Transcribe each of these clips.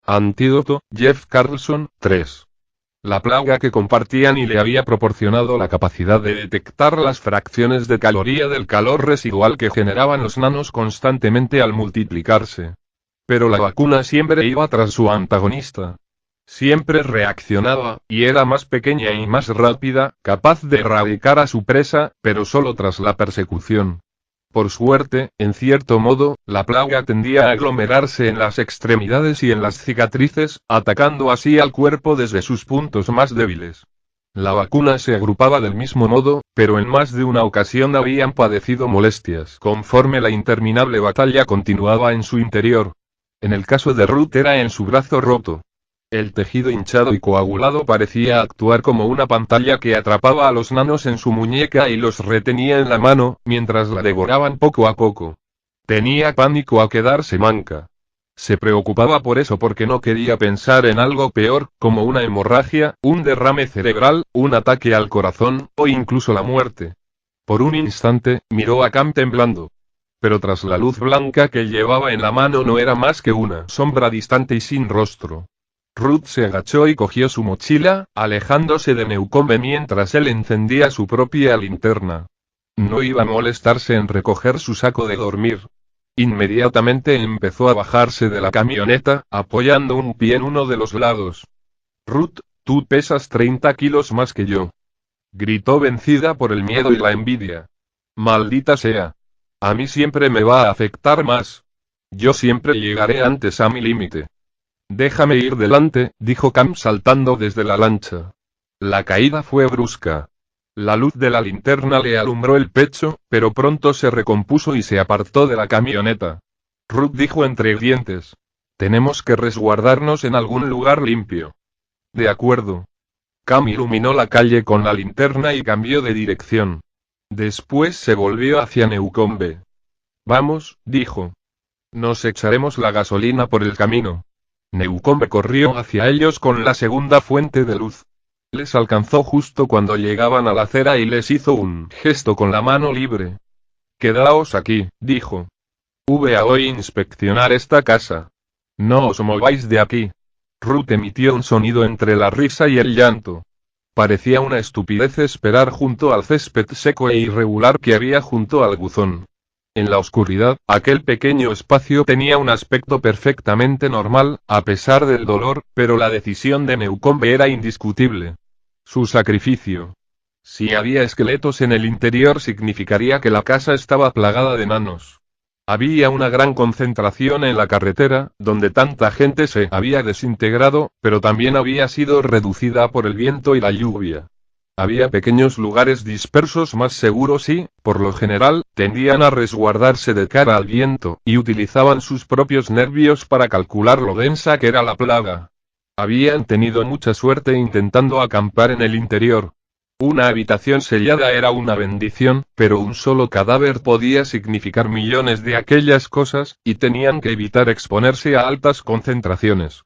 Antídoto, Jeff Carlson, 3. La plaga que compartían y le había proporcionado la capacidad de detectar las fracciones de caloría del calor residual que generaban los nanos constantemente al multiplicarse. Pero la vacuna siempre iba tras su antagonista. Siempre reaccionaba, y era más pequeña y más rápida, capaz de erradicar a su presa, pero solo tras la persecución. Por suerte, en cierto modo, la plaga tendía a aglomerarse en las extremidades y en las cicatrices, atacando así al cuerpo desde sus puntos más débiles. La vacuna se agrupaba del mismo modo, pero en más de una ocasión habían padecido molestias conforme la interminable batalla continuaba en su interior. En el caso de Ruth era en su brazo roto. El tejido hinchado y coagulado parecía actuar como una pantalla que atrapaba a los nanos en su muñeca y los retenía en la mano, mientras la devoraban poco a poco. Tenía pánico a quedarse manca. Se preocupaba por eso porque no quería pensar en algo peor, como una hemorragia, un derrame cerebral, un ataque al corazón, o incluso la muerte. Por un instante, miró a Cam temblando. Pero tras la luz blanca que llevaba en la mano no era más que una sombra distante y sin rostro. Ruth se agachó y cogió su mochila, alejándose de Newcombe mientras él encendía su propia linterna. No iba a molestarse en recoger su saco de dormir. Inmediatamente empezó a bajarse de la camioneta, apoyando un pie en uno de los lados. Ruth, tú pesas 30 kilos más que yo. Gritó vencida por el miedo y la envidia. Maldita sea. A mí siempre me va a afectar más. Yo siempre llegaré antes a mi límite. Déjame ir delante, dijo Cam saltando desde la lancha. La caída fue brusca. La luz de la linterna le alumbró el pecho, pero pronto se recompuso y se apartó de la camioneta. Ruth dijo entre dientes. Tenemos que resguardarnos en algún lugar limpio. De acuerdo. Cam iluminó la calle con la linterna y cambió de dirección. Después se volvió hacia Newcombe. Vamos, dijo. Nos echaremos la gasolina por el camino. Newcombe corrió hacia ellos con la segunda fuente de luz. Les alcanzó justo cuando llegaban a la acera y les hizo un gesto con la mano libre. Quedaos aquí, dijo. Voy a inspeccionar esta casa. No os mováis de aquí. Ruth emitió un sonido entre la risa y el llanto. Parecía una estupidez esperar junto al césped seco e irregular que había junto al buzón. En la oscuridad, aquel pequeño espacio tenía un aspecto perfectamente normal, a pesar del dolor, pero la decisión de Newcombe era indiscutible. Su sacrificio. Si había esqueletos en el interior significaría que la casa estaba plagada de nanos. Había una gran concentración en la carretera, donde tanta gente se había desintegrado, pero también había sido reducida por el viento y la lluvia. Había pequeños lugares dispersos más seguros y, por lo general, tendían a resguardarse de cara al viento, y utilizaban sus propios nervios para calcular lo densa que era la plaga. Habían tenido mucha suerte intentando acampar en el interior. Una habitación sellada era una bendición, pero un solo cadáver podía significar millones de aquellas cosas, y tenían que evitar exponerse a altas concentraciones.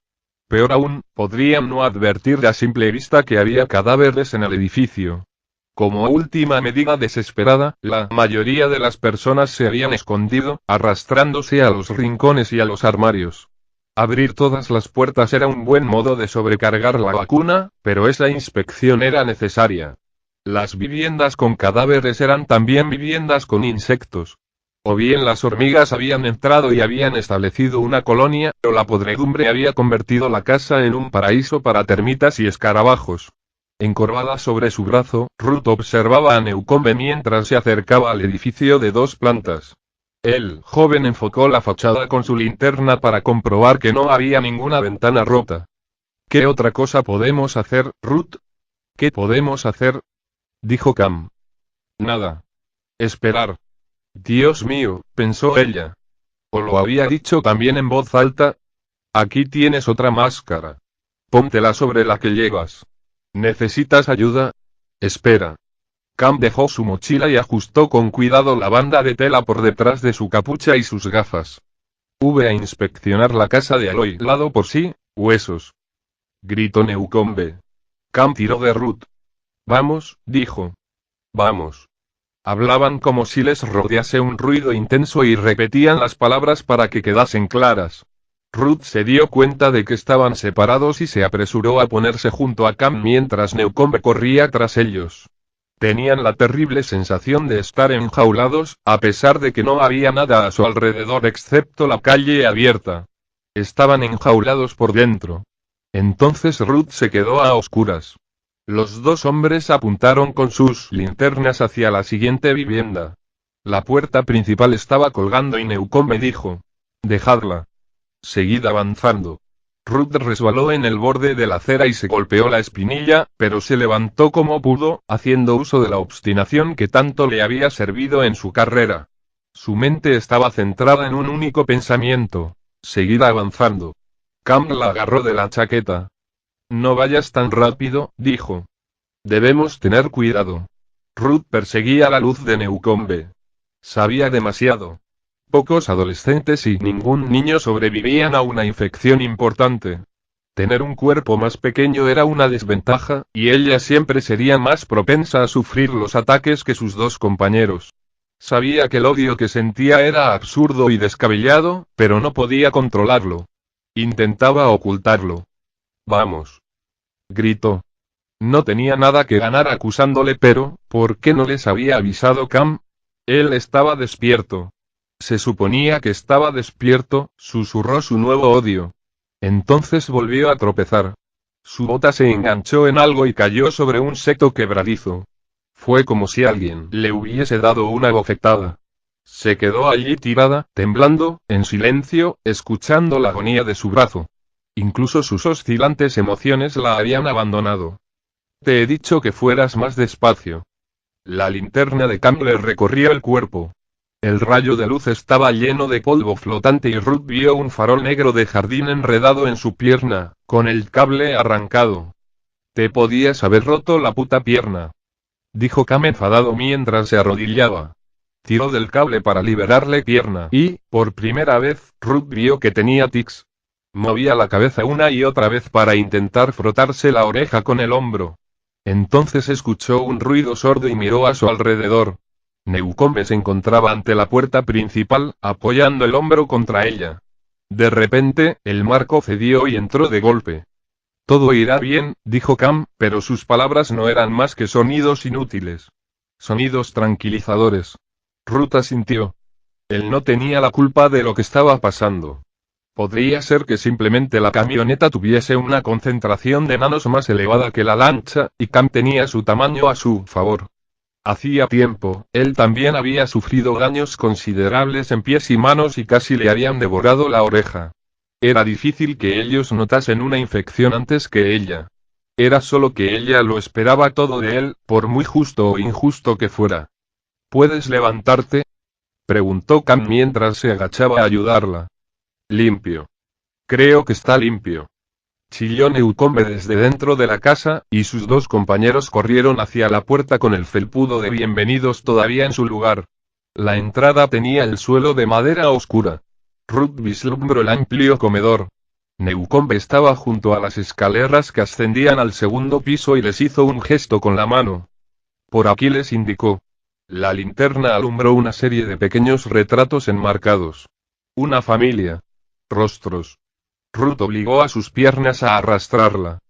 Peor aún, podrían no advertir a simple vista que había cadáveres en el edificio. Como última medida desesperada, la mayoría de las personas se habían escondido, arrastrándose a los rincones y a los armarios. Abrir todas las puertas era un buen modo de sobrecargar la vacuna, pero esa inspección era necesaria. Las viviendas con cadáveres eran también viviendas con insectos. O bien las hormigas habían entrado y habían establecido una colonia, o la podredumbre había convertido la casa en un paraíso para termitas y escarabajos. Encorvada sobre su brazo, Ruth observaba a Newcombe mientras se acercaba al edificio de 2 plantas. El joven enfocó la fachada con su linterna para comprobar que no había ninguna ventana rota. ¿Qué otra cosa podemos hacer, Ruth? ¿Qué podemos hacer? Dijo Cam. Nada. Esperar. Dios mío, pensó ella. ¿O lo había dicho también en voz alta? Aquí tienes otra máscara. Póntela sobre la que llevas. ¿Necesitas ayuda? Espera. Cam dejó su mochila y ajustó con cuidado la banda de tela por detrás de su capucha y sus gafas. Voy a inspeccionar la casa de Aloy lado por sí, huesos. Gritó Newcombe. Cam tiró de Ruth. Vamos, dijo. Vamos. Hablaban como si les rodease un ruido intenso y repetían las palabras para que quedasen claras. Ruth se dio cuenta de que estaban separados y se apresuró a ponerse junto a Cam mientras Newcombe corría tras ellos. Tenían la terrible sensación de estar enjaulados, a pesar de que no había nada a su alrededor excepto la calle abierta. Estaban enjaulados por dentro. Entonces Ruth se quedó a oscuras. Los dos hombres apuntaron con sus linternas hacia la siguiente vivienda. La puerta principal estaba colgando y Newcombe dijo: «Dejadla. Seguid avanzando». Ruth resbaló en el borde de la acera y se golpeó la espinilla, pero se levantó como pudo, haciendo uso de la obstinación que tanto le había servido en su carrera. Su mente estaba centrada en un único pensamiento: seguir avanzando. Cam la agarró de la chaqueta. «No vayas tan rápido», dijo. «Debemos tener cuidado». Ruth perseguía la luz de Newcombe. Sabía demasiado. Pocos adolescentes y ningún niño sobrevivían a una infección importante. Tener un cuerpo más pequeño era una desventaja, y ella siempre sería más propensa a sufrir los ataques que sus dos compañeros. Sabía que el odio que sentía era absurdo y descabellado, pero no podía controlarlo. Intentaba ocultarlo. «Vamos», gritó. No tenía nada que ganar acusándole, pero, ¿por qué no les había avisado Cam? Él estaba despierto. Se suponía que estaba despierto, susurró su nuevo odio. Entonces volvió a tropezar. Su bota se enganchó en algo y cayó sobre un seto quebradizo. Fue como si alguien le hubiese dado una bofetada. Se quedó allí tirada, temblando, en silencio, escuchando la agonía de su brazo. Incluso sus oscilantes emociones la habían abandonado. «Te he dicho que fueras más despacio». La linterna de Cam le recorrió el cuerpo. El rayo de luz estaba lleno de polvo flotante y Ruth vio un farol negro de jardín enredado en su pierna, con el cable arrancado. «Te podías haber roto la puta pierna», dijo Cam enfadado mientras se arrodillaba. Tiró del cable para liberarle pierna y, por primera vez, Ruth vio que tenía tics. Movía la cabeza una y otra vez para intentar frotarse la oreja con el hombro. Entonces escuchó un ruido sordo y miró a su alrededor. Newcombe se encontraba ante la puerta principal, apoyando el hombro contra ella. De repente, el marco cedió y entró de golpe. «Todo irá bien», dijo Cam, pero sus palabras no eran más que sonidos inútiles. Sonidos tranquilizadores. Ruth asintió. Él no tenía la culpa de lo que estaba pasando. Podría ser que simplemente la camioneta tuviese una concentración de nanos más elevada que la lancha, y Cam tenía su tamaño a su favor. Hacía tiempo, él también había sufrido daños considerables en pies y manos y casi le habían devorado la oreja. Era difícil que ellos notasen una infección antes que ella. Era solo que ella lo esperaba todo de él, por muy justo o injusto que fuera. «¿Puedes levantarte?», preguntó Cam mientras se agachaba a ayudarla. «Limpio. Creo que está limpio», chilló Newcombe desde dentro de la casa, y sus dos compañeros corrieron hacia la puerta con el felpudo de bienvenidos todavía en su lugar. La entrada tenía el suelo de madera oscura. Ruth vislumbró el amplio comedor. Newcombe estaba junto a las escaleras que ascendían al segundo piso y les hizo un gesto con la mano. «Por aquí», les indicó. La linterna alumbró una serie de pequeños retratos enmarcados. Una familia. Rostros. Ruth obligó a sus piernas a arrastrarla.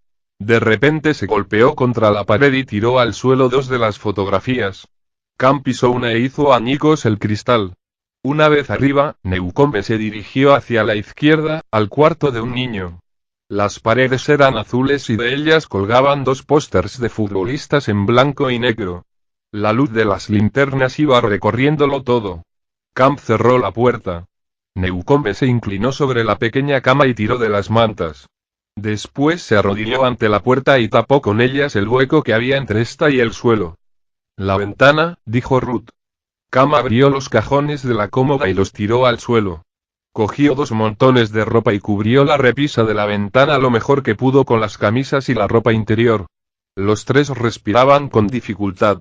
De repente se golpeó contra la pared y tiró al suelo dos de las fotografías. Cam pisó una e hizo añicos el cristal. Una vez arriba, Newcombe se dirigió hacia la izquierda, al cuarto de un niño. Las paredes eran azules y de ellas colgaban dos pósters de futbolistas en blanco y negro. La luz de las linternas iba recorriéndolo todo. Cam cerró la puerta. Newcombe se inclinó sobre la pequeña cama y tiró de las mantas. Después se arrodilló ante la puerta y tapó con ellas el hueco que había entre esta y el suelo. «La ventana», dijo Ruth. Cam abrió los cajones de la cómoda y los tiró al suelo. Cogió dos montones de ropa y cubrió la repisa de la ventana lo mejor que pudo con las camisas y la ropa interior. Los tres respiraban con dificultad.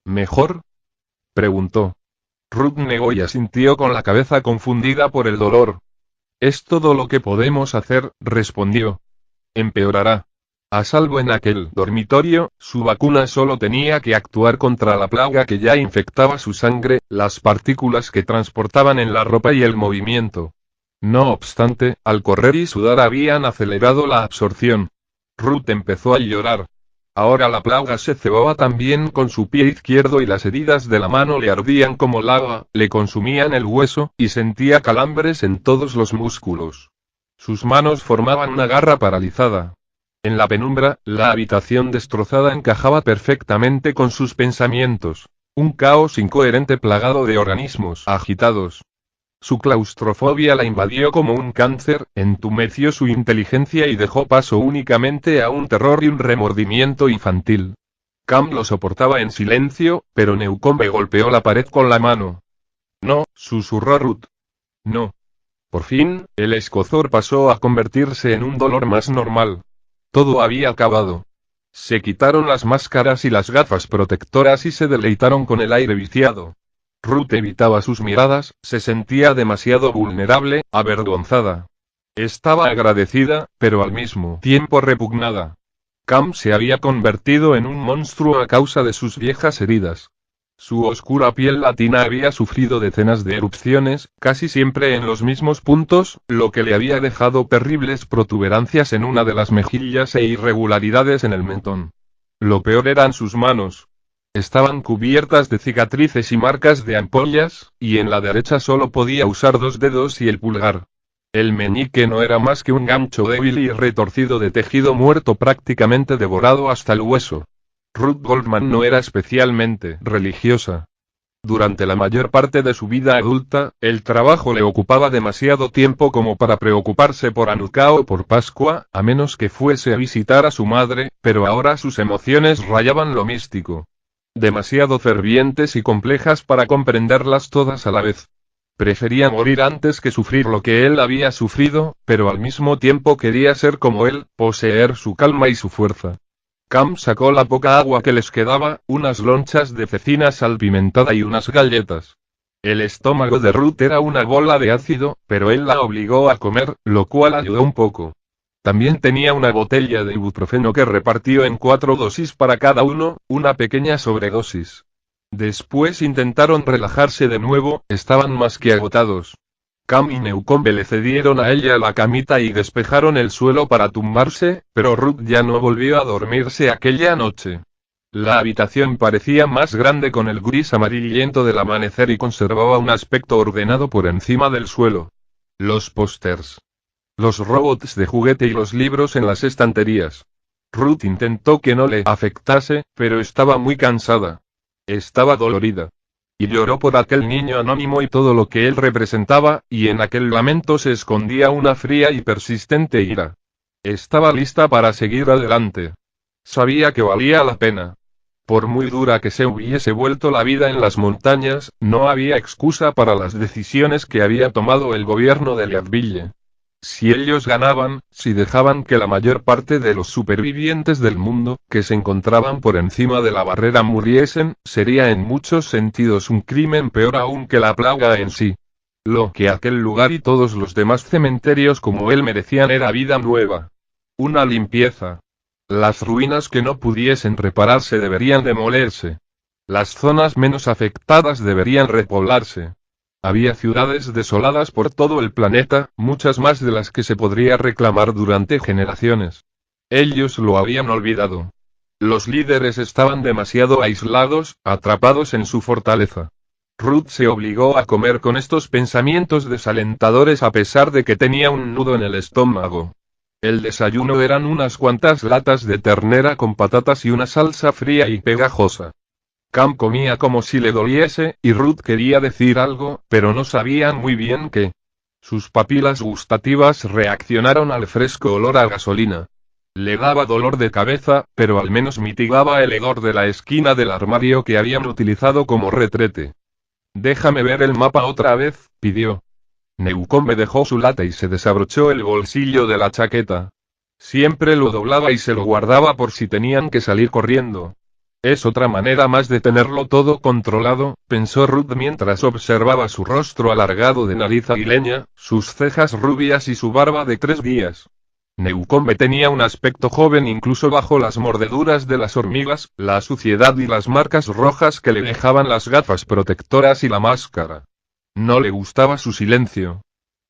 «¿Mejor?», preguntó. Ruth negó y asintió con la cabeza confundida por el dolor. «Es todo lo que podemos hacer», respondió. «Empeorará. A salvo en aquel dormitorio, su vacuna solo tenía que actuar contra la plaga que ya infectaba su sangre, las partículas que transportaban en la ropa y el movimiento. No obstante, al correr y sudar habían acelerado la absorción. Ruth empezó a llorar. Ahora la plaga se cebaba también con su pie izquierdo y las heridas de la mano le ardían como lava, le consumían el hueso, y sentía calambres en todos los músculos. Sus manos formaban una garra paralizada. En la penumbra, la habitación destrozada encajaba perfectamente con sus pensamientos. Un caos incoherente plagado de organismos agitados. Su claustrofobia la invadió como un cáncer, entumeció su inteligencia y dejó paso únicamente a un terror y un remordimiento infantil. Cam lo soportaba en silencio, pero Newcombe golpeó la pared con la mano. No, susurró Ruth. No. Por fin, el escozor pasó a convertirse en un dolor más normal. Todo había acabado. Se quitaron las máscaras y las gafas protectoras y se deleitaron con el aire viciado. Ruth evitaba sus miradas, se sentía demasiado vulnerable, avergonzada. Estaba agradecida, pero al mismo tiempo repugnada. Cam se había convertido en un monstruo a causa de sus viejas heridas. Su oscura piel latina había sufrido decenas de erupciones, casi siempre en los mismos puntos, lo que le había dejado terribles protuberancias en una de las mejillas e irregularidades en el mentón. Lo peor eran sus manos. Estaban cubiertas de cicatrices y marcas de ampollas, y en la derecha solo podía usar 2 dedos y el pulgar. El meñique no era más que un gancho débil y retorcido de tejido muerto prácticamente devorado hasta el hueso. Ruth Goldman no era especialmente religiosa. Durante la mayor parte de su vida adulta, el trabajo le ocupaba demasiado tiempo como para preocuparse por Hanukkah o por Pascua, a menos que fuese a visitar a su madre, pero ahora sus emociones rayaban lo místico. Demasiado fervientes y complejas para comprenderlas todas a la vez. Prefería morir antes que sufrir lo que él había sufrido, pero al mismo tiempo quería ser como él, poseer su calma y su fuerza. Cam sacó la poca agua que les quedaba, unas lonchas de cecina salpimentada y unas galletas. El estómago de Ruth era una bola de ácido, pero él la obligó a comer, lo cual ayudó un poco. También tenía una botella de ibuprofeno que repartió en 4 dosis para cada uno, una pequeña sobredosis. Después intentaron relajarse de nuevo, estaban más que agotados. Cam y Newcombe le cedieron a ella la camita y despejaron el suelo para tumbarse, pero Ruth ya no volvió a dormirse aquella noche. La habitación parecía más grande con el gris amarillento del amanecer y conservaba un aspecto ordenado por encima del suelo. Los pósters, los robots de juguete y los libros en las estanterías. Ruth intentó que no le afectase, pero estaba muy cansada. Estaba dolorida. Y lloró por aquel niño anónimo y todo lo que él representaba, y en aquel lamento se escondía una fría y persistente ira. Estaba lista para seguir adelante. Sabía que valía la pena. Por muy dura que se hubiese vuelto la vida en las montañas, no había excusa para las decisiones que había tomado el gobierno de Leadville. Si ellos ganaban, si dejaban que la mayor parte de los supervivientes del mundo, que se encontraban por encima de la barrera muriesen, sería en muchos sentidos un crimen peor aún que la plaga en sí. Lo que aquel lugar y todos los demás cementerios como él merecían era vida nueva. Una limpieza. Las ruinas que no pudiesen repararse deberían demolerse. Las zonas menos afectadas deberían repoblarse. Había ciudades desoladas por todo el planeta, muchas más de las que se podría reclamar durante generaciones. Ellos lo habían olvidado. Los líderes estaban demasiado aislados, atrapados en su fortaleza. Ruth se obligó a comer con estos pensamientos desalentadores a pesar de que tenía un nudo en el estómago. El desayuno eran unas cuantas latas de ternera con patatas y una salsa fría y pegajosa. Cam comía como si le doliese, y Ruth quería decir algo, pero no sabían muy bien qué. Sus papilas gustativas reaccionaron al fresco olor a gasolina. Le daba dolor de cabeza, pero al menos mitigaba el hedor de la esquina del armario que habían utilizado como retrete. Déjame ver el mapa otra vez, pidió. Newcombe dejó su lata y se desabrochó el bolsillo de la chaqueta. Siempre lo doblaba y se lo guardaba por si tenían que salir corriendo. Es otra manera más de tenerlo todo controlado, pensó Ruth mientras observaba su rostro alargado de nariz aguileña, sus cejas rubias y su barba de 3 días. Newcombe tenía un aspecto joven incluso bajo las mordeduras de las hormigas, la suciedad y las marcas rojas que le dejaban las gafas protectoras y la máscara. No le gustaba su silencio.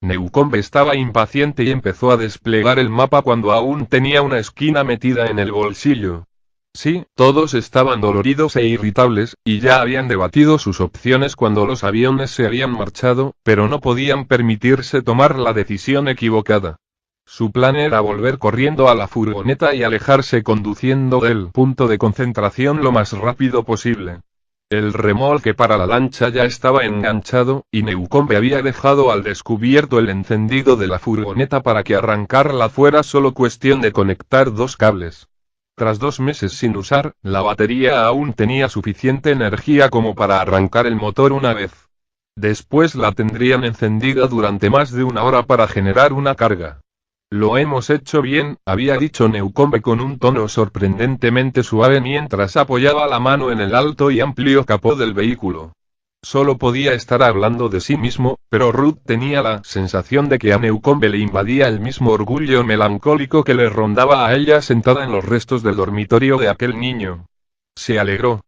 Newcombe estaba impaciente y empezó a desplegar el mapa cuando aún tenía una esquina metida en el bolsillo. Sí, todos estaban doloridos e irritables, y ya habían debatido sus opciones cuando los aviones se habían marchado, pero no podían permitirse tomar la decisión equivocada. Su plan era volver corriendo a la furgoneta y alejarse conduciendo del punto de concentración lo más rápido posible. El remolque para la lancha ya estaba enganchado, y Newcombe había dejado al descubierto el encendido de la furgoneta para que arrancarla fuera solo cuestión de conectar dos cables. Tras 2 meses sin usar, la batería aún tenía suficiente energía como para arrancar el motor una vez. Después la tendrían encendida durante más de una hora para generar una carga. Lo hemos hecho bien, había dicho Newcombe con un tono sorprendentemente suave mientras apoyaba la mano en el alto y amplio capó del vehículo. Solo podía estar hablando de sí mismo, pero Ruth tenía la sensación de que a Newcombe le invadía el mismo orgullo melancólico que le rondaba a ella sentada en los restos del dormitorio de aquel niño. Se alegró.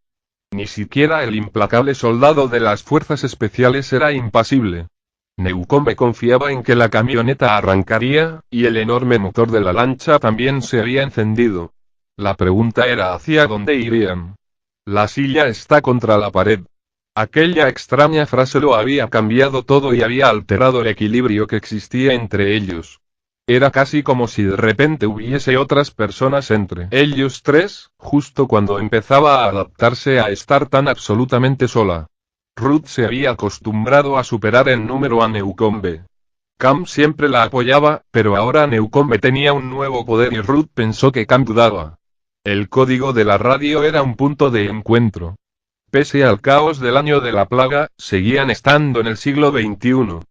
Ni siquiera el implacable soldado de las fuerzas especiales era impasible. Newcombe confiaba en que la camioneta arrancaría, y el enorme motor de la lancha también se había encendido. La pregunta era hacia dónde irían. La silla está contra la pared. Aquella extraña frase lo había cambiado todo y había alterado el equilibrio que existía entre ellos. Era casi como si de repente hubiese otras personas entre ellos tres, justo cuando empezaba a adaptarse a estar tan absolutamente sola. Ruth se había acostumbrado a superar en número a Newcombe. Cam siempre la apoyaba, pero ahora Newcombe tenía un nuevo poder y Ruth pensó que Cam dudaba. El código de la radio era un punto de encuentro. Pese al caos del año de la plaga, seguían estando en el siglo XXI.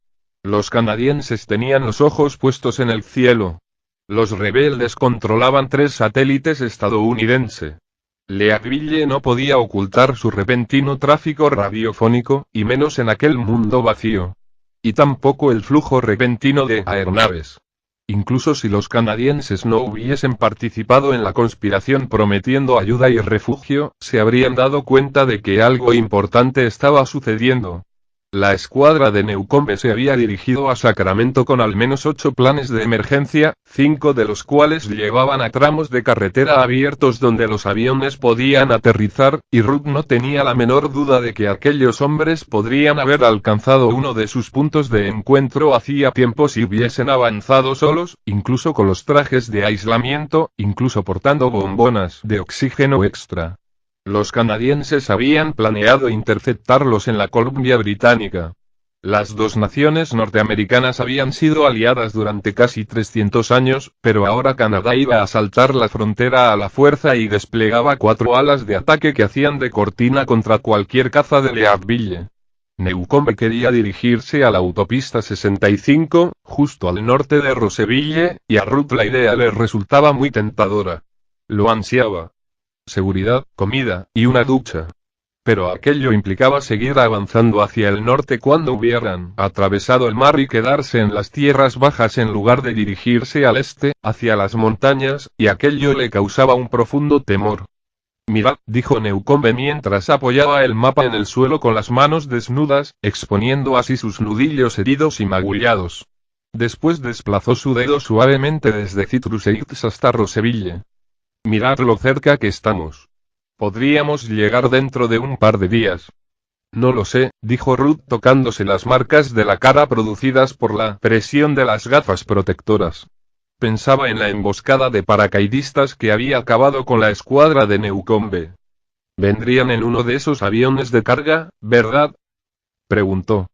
Los canadienses tenían los ojos puestos en el cielo. Los rebeldes controlaban 3 satélites estadounidenses. Leadville no podía ocultar su repentino tráfico radiofónico, y menos en aquel mundo vacío. Y tampoco el flujo repentino de aeronaves. Incluso si los canadienses no hubiesen participado en la conspiración prometiendo ayuda y refugio, se habrían dado cuenta de que algo importante estaba sucediendo. La escuadra de Newcombe se había dirigido a Sacramento con al menos 8 planes de emergencia, 5 de los cuales llevaban a tramos de carretera abiertos donde los aviones podían aterrizar, y Ruth no tenía la menor duda de que aquellos hombres podrían haber alcanzado uno de sus puntos de encuentro hacía tiempo si hubiesen avanzado solos, incluso con los trajes de aislamiento, incluso portando bombonas de oxígeno extra. Los canadienses habían planeado interceptarlos en la Columbia Británica. Las dos naciones norteamericanas habían sido aliadas durante casi 300 años, pero ahora Canadá iba a saltar la frontera a la fuerza y desplegaba 4 alas de ataque que hacían de cortina contra cualquier caza de Leadville. Newcombe quería dirigirse a la autopista 65, justo al norte de Roseville, y a Ruth la idea le resultaba muy tentadora. Lo ansiaba. Seguridad, comida, y una ducha. Pero aquello implicaba seguir avanzando hacia el norte cuando hubieran atravesado el mar y quedarse en las tierras bajas en lugar de dirigirse al este, hacia las montañas, y aquello le causaba un profundo temor. Mirad, dijo Newcombe mientras apoyaba el mapa en el suelo con las manos desnudas, exponiendo así sus nudillos heridos y magullados. Después desplazó su dedo suavemente desde Citrus Heights hasta Roseville. Mirad lo cerca que estamos. Podríamos llegar dentro de un par de días. No lo sé, dijo Ruth tocándose las marcas de la cara producidas por la presión de las gafas protectoras. Pensaba en la emboscada de paracaidistas que había acabado con la escuadra de Newcombe. ¿Vendrían en uno de esos aviones de carga, verdad? Preguntó.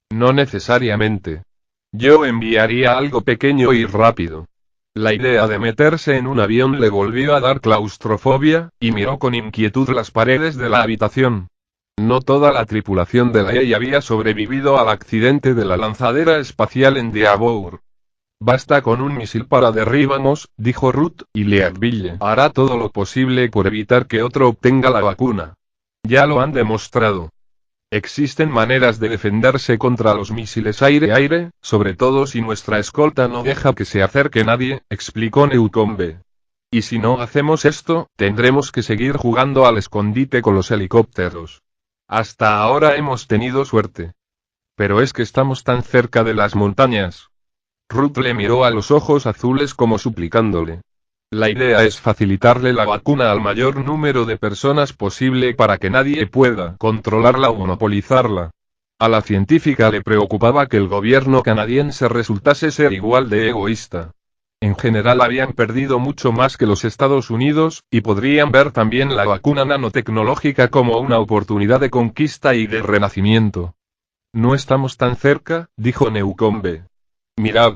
No necesariamente. Yo enviaría algo pequeño y rápido. La idea de meterse en un avión le volvió a dar claustrofobia, y miró con inquietud las paredes de la habitación. No toda la tripulación de la EI había sobrevivido al accidente de la lanzadera espacial en Deavour. Basta con un misil para derribarnos, dijo Ruth, y Leadville hará todo lo posible por evitar que otro obtenga la vacuna. Ya lo han demostrado. Existen maneras de defenderse contra los misiles aire-aire, sobre todo si nuestra escolta no deja que se acerque nadie, explicó Newcombe. Y si no hacemos esto, tendremos que seguir jugando al escondite con los helicópteros. Hasta ahora hemos tenido suerte. Pero es que estamos tan cerca de las montañas. Ruth le miró a los ojos azules como suplicándole. La idea es facilitarle la vacuna al mayor número de personas posible para que nadie pueda controlarla o monopolizarla. A la científica le preocupaba que el gobierno canadiense resultase ser igual de egoísta. En general habían perdido mucho más que los Estados Unidos, y podrían ver también la vacuna nanotecnológica como una oportunidad de conquista y de renacimiento. No estamos tan cerca, dijo Newcombe. Mirad.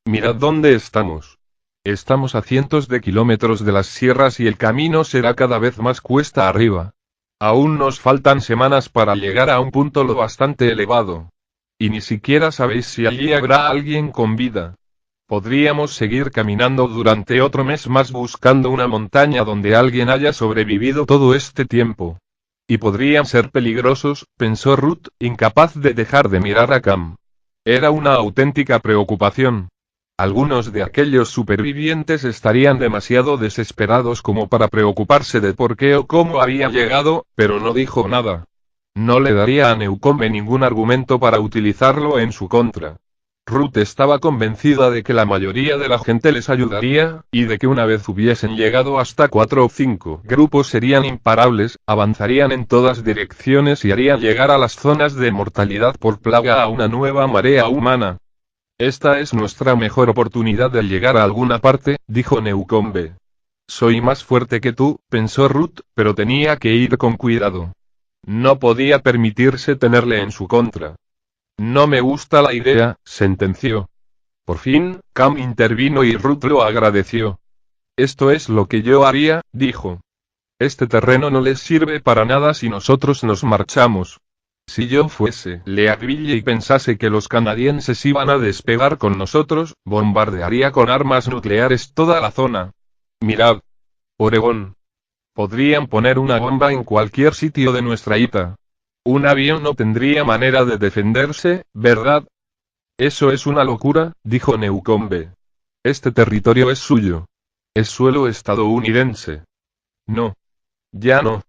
Mirad dónde estamos. Estamos a cientos de kilómetros de las sierras y el camino será cada vez más cuesta arriba. Aún nos faltan semanas para llegar a un punto lo bastante elevado. Y ni siquiera sabéis si allí habrá alguien con vida. Podríamos seguir caminando durante otro mes más buscando una montaña donde alguien haya sobrevivido todo este tiempo. Y podrían ser peligrosos, pensó Ruth, incapaz de dejar de mirar a Cam. Era una auténtica preocupación. Algunos de aquellos supervivientes estarían demasiado desesperados como para preocuparse de por qué o cómo había llegado, pero no dijo nada. No le daría a Newcombe ningún argumento para utilizarlo en su contra. Ruth estaba convencida de que la mayoría de la gente les ayudaría, y de que una vez hubiesen llegado hasta 4 o 5 grupos serían imparables, avanzarían en todas direcciones y harían llegar a las zonas de mortalidad por plaga a una nueva marea humana. Esta es nuestra mejor oportunidad de llegar a alguna parte, dijo Newcombe. Soy más fuerte que tú, pensó Ruth, pero tenía que ir con cuidado. No podía permitirse tenerle en su contra. No me gusta la idea, sentenció. Por fin, Cam intervino y Ruth lo agradeció. Esto es lo que yo haría, dijo. Este terreno no les sirve para nada si nosotros nos marchamos. Si yo fuese Leadville y pensase que los canadienses iban a despegar con nosotros, bombardearía con armas nucleares toda la zona. Mirad. Oregón. Podrían poner una bomba en cualquier sitio de nuestra isla. Un avión no tendría manera de defenderse, ¿verdad? Eso es una locura, dijo Newcombe. Este territorio es suyo. Es suelo estadounidense. No. Ya no.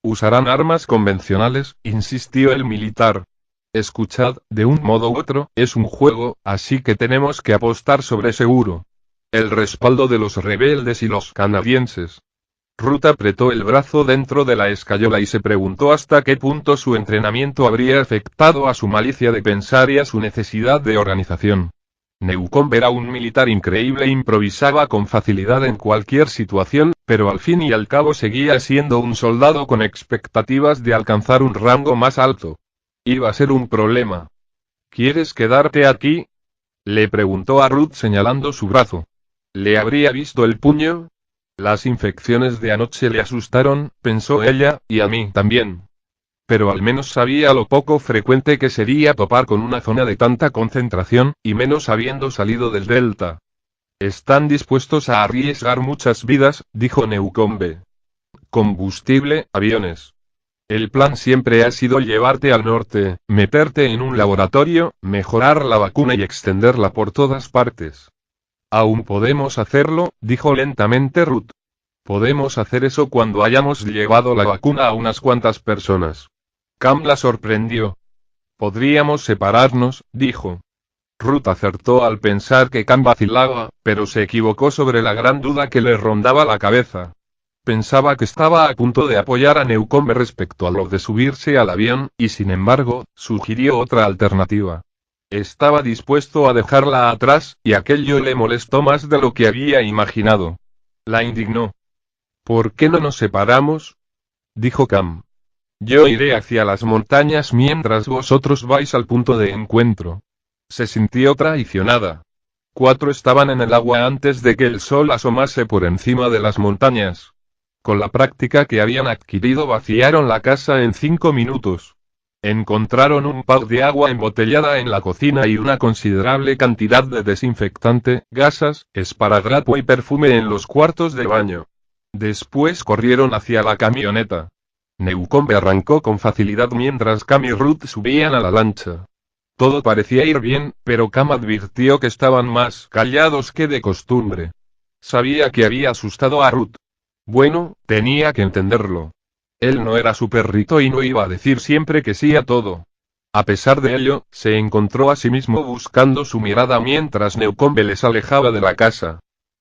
Usarán armas convencionales, insistió el militar. Escuchad, de un modo u otro, es un juego, así que tenemos que apostar sobre seguro. El respaldo de los rebeldes y los canadienses. Ruth apretó el brazo dentro de la escayola y se preguntó hasta qué punto su entrenamiento habría afectado a su malicia de pensar y a su necesidad de organización. Newcombe era un militar increíble e improvisaba con facilidad en cualquier situación, pero al fin y al cabo seguía siendo un soldado con expectativas de alcanzar un rango más alto. Iba a ser un problema. ¿Quieres quedarte aquí?, le preguntó a Ruth señalando su brazo. ¿Le habría visto el puño? Las infecciones de anoche le asustaron, pensó ella, y a mí también. Pero al menos sabía lo poco frecuente que sería topar con una zona de tanta concentración, y menos habiendo salido del delta. Están dispuestos a arriesgar muchas vidas, dijo Newcombe. Combustible, aviones. El plan siempre ha sido llevarte al norte, meterte en un laboratorio, mejorar la vacuna y extenderla por todas partes. Aún podemos hacerlo, dijo lentamente Ruth. Podemos hacer eso cuando hayamos llevado la vacuna a unas cuantas personas. Cam la sorprendió. Podríamos separarnos, dijo. Ruth acertó al pensar que Cam vacilaba, pero se equivocó sobre la gran duda que le rondaba la cabeza. Pensaba que estaba a punto de apoyar a Newcombe respecto a lo de subirse al avión, y sin embargo, sugirió otra alternativa. Estaba dispuesto a dejarla atrás, y aquello le molestó más de lo que había imaginado. La indignó. ¿Por qué no nos separamos?, dijo Cam. Yo iré hacia las montañas mientras vosotros vais al punto de encuentro. Se sintió traicionada. 4 estaban en el agua antes de que el sol asomase por encima de las montañas. Con la práctica que habían adquirido vaciaron la casa en 5 minutos. Encontraron un pack de agua embotellada en la cocina y una considerable cantidad de desinfectante, gasas, esparadrapo y perfume en los cuartos de baño. Después corrieron hacia la camioneta. Newcombe arrancó con facilidad mientras Cam y Ruth subían a la lancha. Todo parecía ir bien, pero Cam advirtió que estaban más callados que de costumbre. Sabía que había asustado a Ruth. Bueno, tenía que entenderlo. Él no era su perrito y no iba a decir siempre que sí a todo. A pesar de ello, se encontró a sí mismo buscando su mirada mientras Newcombe les alejaba de la casa.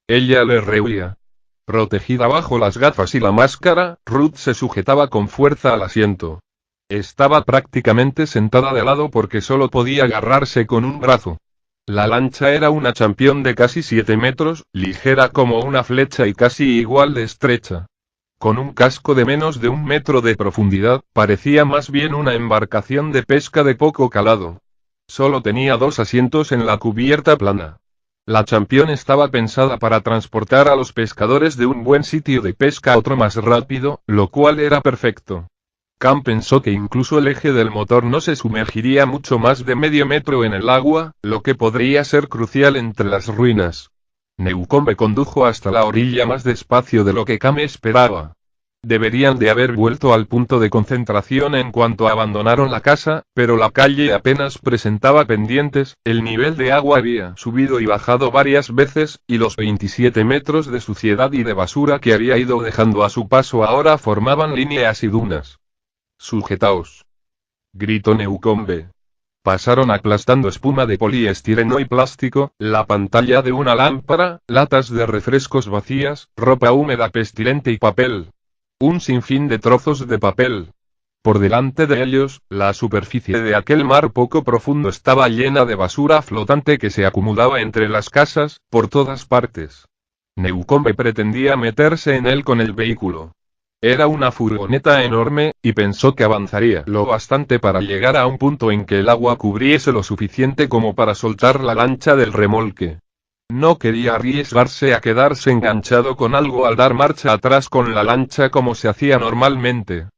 Ella le rehuía. Protegida bajo las gafas y la máscara, Ruth se sujetaba con fuerza al asiento. Estaba prácticamente sentada de lado porque solo podía agarrarse con un brazo. La lancha era una champión de casi 7 metros, ligera como una flecha y casi igual de estrecha. Con un casco de menos de 1 metro de profundidad, parecía más bien una embarcación de pesca de poco calado. Solo tenía 2 asientos en la cubierta plana. La champión estaba pensada para transportar a los pescadores de un buen sitio de pesca a otro más rápido, lo cual era perfecto. Cam pensó que incluso el eje del motor no se sumergiría mucho más de medio metro en el agua, lo que podría ser crucial entre las ruinas. Newcombe condujo hasta la orilla más despacio de lo que Cam esperaba. Deberían de haber vuelto al punto de concentración en cuanto abandonaron la casa, pero la calle apenas presentaba pendientes, el nivel de agua había subido y bajado varias veces, y los 27 metros de suciedad y de basura que había ido dejando a su paso ahora formaban líneas y dunas. «Sujetaos», gritó Newcombe. Pasaron aplastando espuma de poliestireno y plástico, la pantalla de una lámpara, latas de refrescos vacías, ropa húmeda pestilente y papel. Un sinfín de trozos de papel. Por delante de ellos, la superficie de aquel mar poco profundo estaba llena de basura flotante que se acumulaba entre las casas, por todas partes. Newcombe pretendía meterse en él con el vehículo. Era una furgoneta enorme, y pensó que avanzaría lo bastante para llegar a un punto en que el agua cubriese lo suficiente como para soltar la lancha del remolque. No quería arriesgarse a quedarse enganchado con algo al dar marcha atrás con la lancha como se hacía normalmente.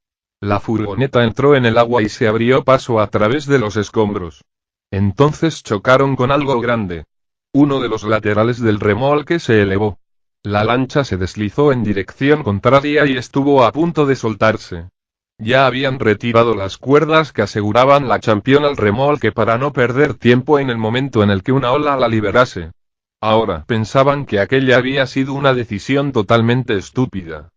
La furgoneta entró en el agua y se abrió paso a través de los escombros. Entonces chocaron con algo grande. Uno de los laterales del remolque se elevó. La lancha se deslizó en dirección contraria y estuvo a punto de soltarse. Ya habían retirado las cuerdas que aseguraban la champión al remolque para no perder tiempo en el momento en el que una ola la liberase. Ahora pensaban que aquella había sido una decisión totalmente estúpida.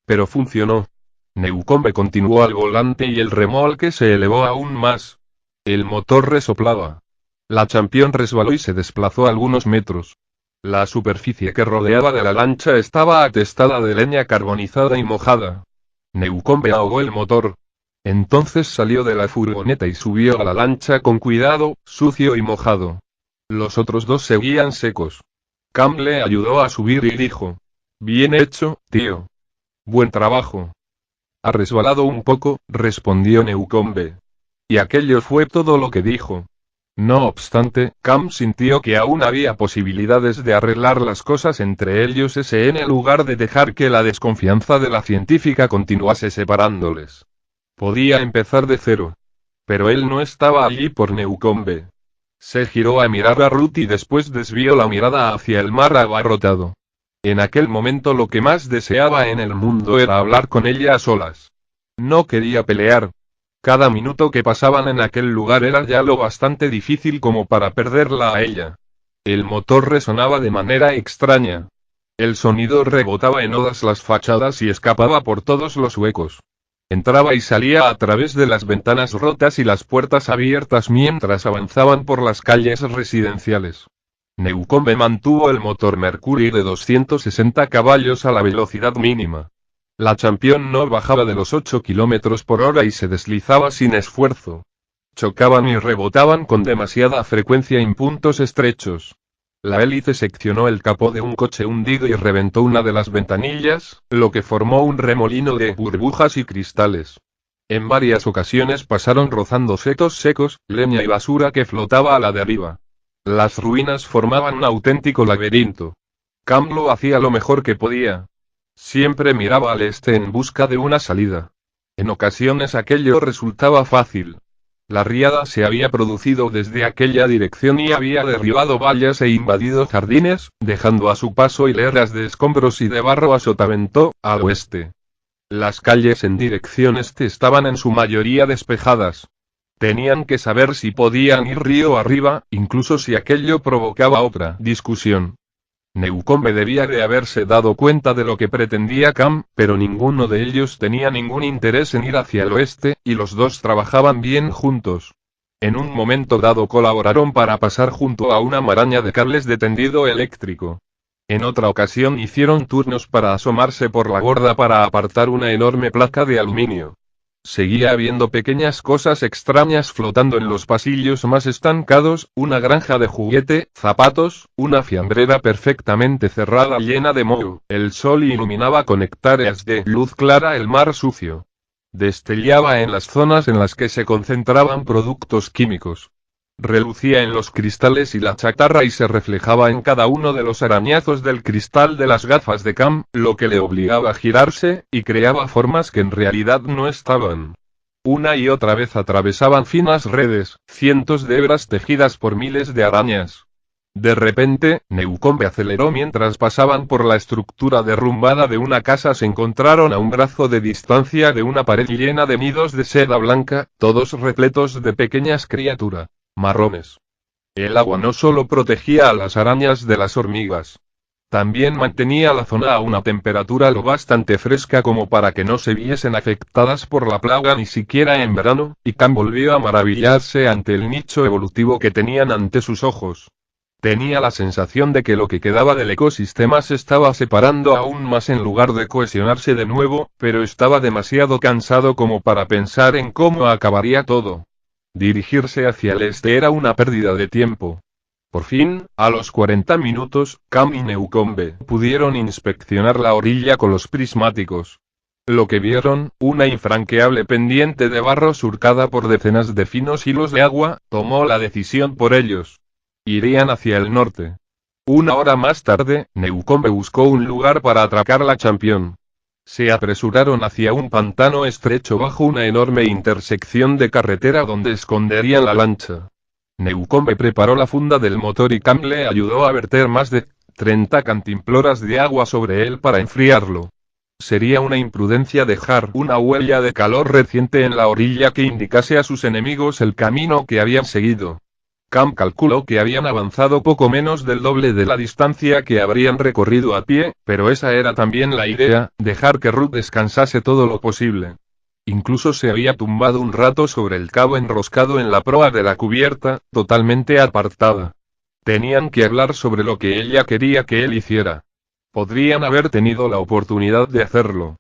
Pero funcionó. Newcombe continuó al volante y el remolque se elevó aún más. El motor resoplaba. La champión resbaló y se desplazó algunos metros. La superficie que rodeaba de la lancha estaba atestada de leña carbonizada y mojada. Newcombe ahogó el motor. Entonces salió de la furgoneta y subió a la lancha con cuidado, sucio y mojado. Los otros dos seguían secos. Cam le ayudó a subir y dijo: «Bien hecho, tío. Buen trabajo». «Ha resbalado un poco», respondió Newcombe. Y aquello fue todo lo que dijo. No obstante, Cam sintió que aún había posibilidades de arreglar las cosas entre ellos en lugar de dejar que la desconfianza de la científica continuase separándoles. Podía empezar de cero. Pero él no estaba allí por Newcombe. Se giró a mirar a Ruth y después desvió la mirada hacia el mar abarrotado. En aquel momento lo que más deseaba en el mundo era hablar con ella a solas. No quería pelear. Cada minuto que pasaban en aquel lugar era ya lo bastante difícil como para perderla a ella. El motor resonaba de manera extraña. El sonido rebotaba en todas las fachadas y escapaba por todos los huecos. Entraba y salía a través de las ventanas rotas y las puertas abiertas mientras avanzaban por las calles residenciales. Newcombe mantuvo el motor Mercury de 260 caballos a la velocidad mínima. La champión no bajaba de los 8 km por hora y se deslizaba sin esfuerzo. Chocaban y rebotaban con demasiada frecuencia en puntos estrechos. La hélice seccionó el capó de un coche hundido y reventó una de las ventanillas, lo que formó un remolino de burbujas y cristales. En varias ocasiones pasaron rozando setos secos, leña y basura que flotaba a la deriva. Las ruinas formaban un auténtico laberinto. Cam lo hacía lo mejor que podía. Siempre miraba al este en busca de una salida. En ocasiones aquello resultaba fácil. La riada se había producido desde aquella dirección y había derribado vallas e invadido jardines, dejando a su paso hileras de escombros y de barro a sotavento, al oeste. Las calles en dirección este estaban en su mayoría despejadas. Tenían que saber si podían ir río arriba, incluso si aquello provocaba otra discusión. Newcombe debía de haberse dado cuenta de lo que pretendía Cam, pero ninguno de ellos tenía ningún interés en ir hacia el oeste, y los dos trabajaban bien juntos. En un momento dado colaboraron para pasar junto a una maraña de cables de tendido eléctrico. En otra ocasión hicieron turnos para asomarse por la borda para apartar una enorme placa de aluminio. Seguía habiendo pequeñas cosas extrañas flotando en los pasillos más estancados, una granja de juguete, zapatos, una fiambrera perfectamente cerrada llena de moho. El sol iluminaba con hectáreas de luz clara el mar sucio. Destellaba en las zonas en las que se concentraban productos químicos. Relucía en los cristales y la chatarra y se reflejaba en cada uno de los arañazos del cristal de las gafas de Cam, lo que le obligaba a girarse, y creaba formas que en realidad no estaban. Una y otra vez atravesaban finas redes, cientos de hebras tejidas por miles de arañas. De repente, Newcombe aceleró mientras pasaban por la estructura derrumbada de una casa. Se encontraron a un brazo de distancia de una pared llena de nidos de seda blanca, todos repletos de pequeñas criaturas marrones. El agua no solo protegía a las arañas de las hormigas, también mantenía la zona a una temperatura lo bastante fresca como para que no se viesen afectadas por la plaga ni siquiera en verano, y Cam volvió a maravillarse ante el nicho evolutivo que tenían ante sus ojos. Tenía la sensación de que lo que quedaba del ecosistema se estaba separando aún más en lugar de cohesionarse de nuevo, pero estaba demasiado cansado como para pensar en cómo acabaría todo. Dirigirse hacia el este era una pérdida de tiempo. Por fin, a los 40 minutos, Cam y Newcombe pudieron inspeccionar la orilla con los prismáticos. Lo que vieron, una infranqueable pendiente de barro surcada por decenas de finos hilos de agua, tomó la decisión por ellos. Irían hacia el norte. Una hora más tarde, Newcombe buscó un lugar para atracar la Champion. Se apresuraron hacia un pantano estrecho bajo una enorme intersección de carretera donde esconderían la lancha. Newcombe preparó la funda del motor y Cam le ayudó a verter más de 30 cantimploras de agua sobre él para enfriarlo. Sería una imprudencia dejar una huella de calor reciente en la orilla que indicase a sus enemigos el camino que habían seguido. Cam calculó que habían avanzado poco menos del doble de la distancia que habrían recorrido a pie, pero esa era también la idea, dejar que Ruth descansase todo lo posible. Incluso se había tumbado un rato sobre el cabo enroscado en la proa de la cubierta, totalmente apartada. Tenían que hablar sobre lo que ella quería que él hiciera. Podrían haber tenido la oportunidad de hacerlo.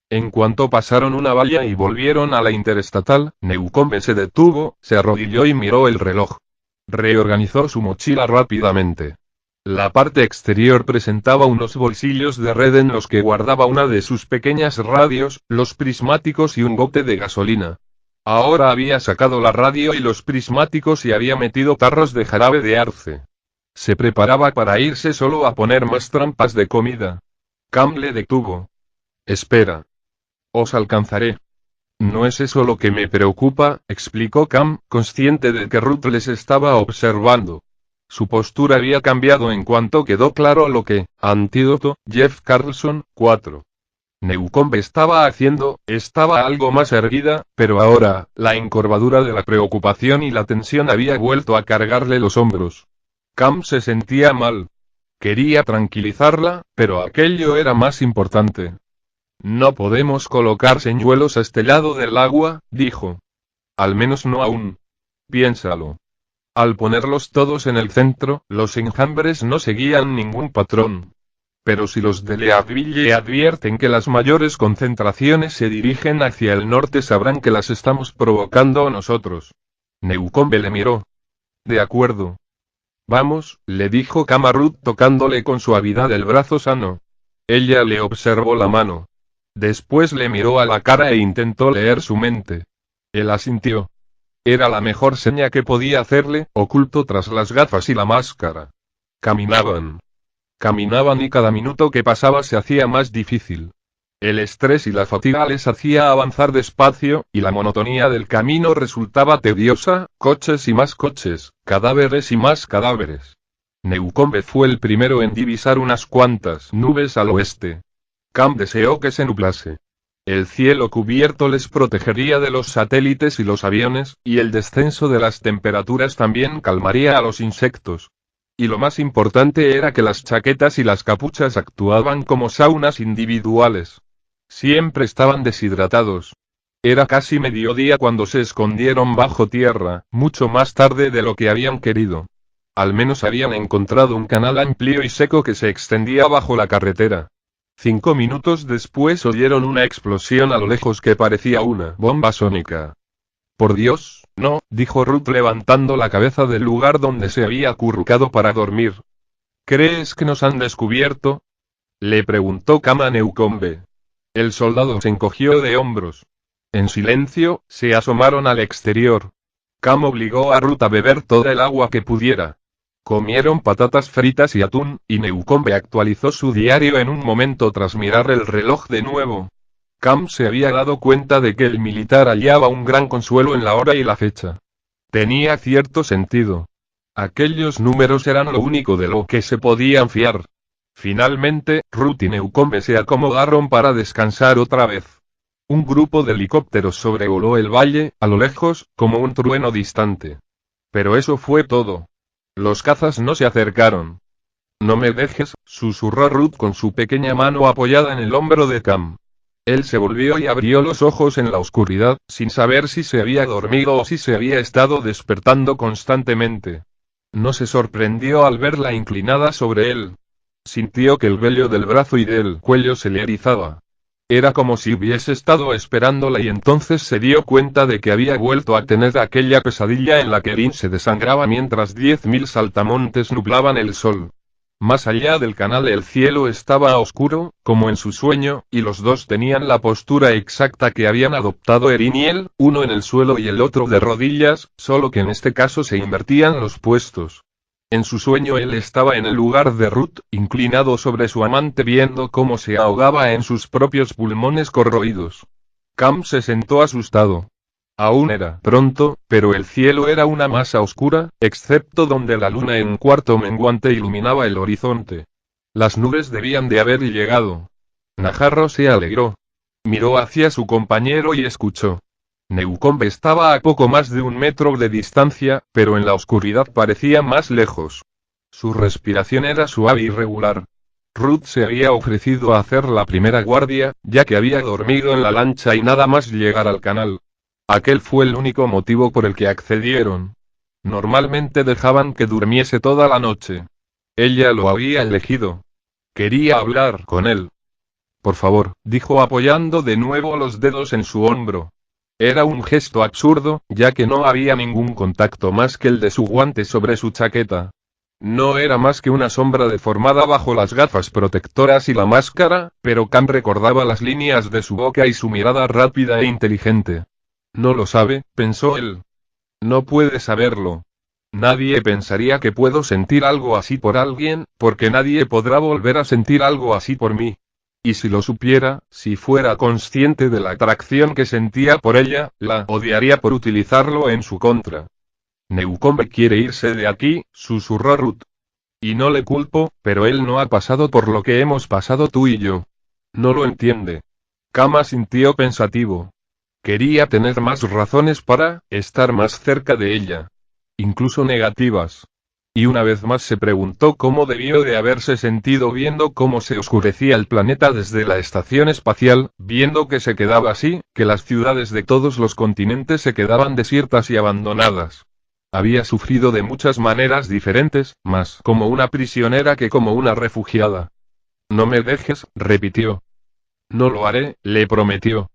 En cuanto pasaron una valla y volvieron a la interestatal, Newcombe se detuvo, se arrodilló y miró el reloj. Reorganizó su mochila rápidamente. La parte exterior presentaba unos bolsillos de red en los que guardaba una de sus pequeñas radios, los prismáticos y un bote de gasolina. Ahora había sacado la radio y los prismáticos y había metido tarros de jarabe de arce. Se preparaba para irse solo a poner más trampas de comida. Cam le detuvo. Espera. Os alcanzaré. No es eso lo que me preocupa, explicó Cam, consciente de que Ruth les estaba observando. Su postura había cambiado en cuanto quedó claro lo que, antídoto, Jeff Carlson, 4. Newcombe estaba haciendo, estaba algo más erguida, pero ahora, la encorvadura de la preocupación y la tensión había vuelto a cargarle los hombros. Cam se sentía mal. Quería tranquilizarla, pero aquello era más importante. No podemos colocar señuelos a este lado del agua, dijo. Al menos no aún. Piénsalo. Al ponerlos todos en el centro, los enjambres no seguían ningún patrón. Pero si los de Leadville advierten que las mayores concentraciones se dirigen hacia el norte, sabrán que las estamos provocando nosotros. Newcombe le miró. De acuerdo. Vamos, le dijo Cam a Ruth tocándole con suavidad el brazo sano. Ella le observó la mano. Después le miró a la cara e intentó leer su mente. Él asintió. Era la mejor seña que podía hacerle, oculto tras las gafas y la máscara. Caminaban. Caminaban y cada minuto que pasaba se hacía más difícil. El estrés y la fatiga les hacía avanzar despacio, y la monotonía del camino resultaba tediosa, coches y más coches, cadáveres y más cadáveres. Newcombe fue el primero en divisar unas cuantas nubes al oeste. Cam deseó que se nublase. El cielo cubierto les protegería de los satélites y los aviones, y el descenso de las temperaturas también calmaría a los insectos. Y lo más importante era que las chaquetas y las capuchas actuaban como saunas individuales. Siempre estaban deshidratados. Era casi mediodía cuando se escondieron bajo tierra, mucho más tarde de lo que habían querido. Al menos habían encontrado un canal amplio y seco que se extendía bajo la carretera. 5 minutos después oyeron una explosión a lo lejos que parecía una bomba sónica. Por Dios, no, dijo Ruth levantando la cabeza del lugar donde se había acurrucado para dormir. ¿Crees que nos han descubierto? Le preguntó Cam a Newcombe. El soldado se encogió de hombros. En silencio, se asomaron al exterior. Cam obligó a Ruth a beber toda el agua que pudiera. Comieron patatas fritas y atún, y Newcombe actualizó su diario en un momento tras mirar el reloj de nuevo. Cam se había dado cuenta de que el militar hallaba un gran consuelo en la hora y la fecha. Tenía cierto sentido. Aquellos números eran lo único de lo que se podían fiar. Finalmente, Ruth y Newcombe se acomodaron para descansar otra vez. Un grupo de helicópteros sobrevoló el valle, a lo lejos, como un trueno distante. Pero eso fue todo. Los cazas no se acercaron. No me dejes, susurró Ruth con su pequeña mano apoyada en el hombro de Cam. Él se volvió y abrió los ojos en la oscuridad, sin saber si se había dormido o si se había estado despertando constantemente. No se sorprendió al verla inclinada sobre él. Sintió que el vello del brazo y del cuello se le erizaba. Era como si hubiese estado esperándola y entonces se dio cuenta de que había vuelto a tener aquella pesadilla en la que Erin se desangraba mientras 10.000 saltamontes nublaban el sol. Más allá del canal el cielo estaba oscuro, como en su sueño, y los dos tenían la postura exacta que habían adoptado Erin y él, uno en el suelo y el otro de rodillas, solo que en este caso se invertían los puestos. En su sueño él estaba en el lugar de Ruth, inclinado sobre su amante viendo cómo se ahogaba en sus propios pulmones corroídos. Cam se sentó asustado. Aún era pronto, pero el cielo era una masa oscura, excepto donde la luna en cuarto menguante iluminaba el horizonte. Las nubes debían de haber llegado. Najarro se alegró. Miró hacia su compañero y escuchó. Newcombe estaba a poco más de 1 metro de distancia, pero en la oscuridad parecía más lejos. Su respiración era suave y regular. Ruth se había ofrecido a hacer la primera guardia, ya que había dormido en la lancha y nada más llegar al canal. Aquel fue el único motivo por el que accedieron. Normalmente dejaban que durmiese toda la noche. Ella lo había elegido. Quería hablar con él. Por favor, dijo apoyando de nuevo los dedos en su hombro. Era un gesto absurdo, ya que no había ningún contacto más que el de su guante sobre su chaqueta. No era más que una sombra deformada bajo las gafas protectoras y la máscara, pero Cam recordaba las líneas de su boca y su mirada rápida e inteligente. No lo sabe, pensó él. No puede saberlo. Nadie pensaría que puedo sentir algo así por alguien, porque nadie podrá volver a sentir algo así por mí. Y si lo supiera, si fuera consciente de la atracción que sentía por ella, la odiaría por utilizarlo en su contra. Newcombe quiere irse de aquí, susurró Ruth. Y no le culpo, pero él no ha pasado por lo que hemos pasado tú y yo. No lo entiende. Cam sintió pensativo. Quería tener más razones para estar más cerca de ella. Incluso negativas. Y una vez más se preguntó cómo debió de haberse sentido viendo cómo se oscurecía el planeta desde la estación espacial, viendo que se quedaba así, que las ciudades de todos los continentes se quedaban desiertas y abandonadas. Había sufrido de muchas maneras diferentes, más como una prisionera que como una refugiada. No me dejes, repitió. No lo haré, le prometió.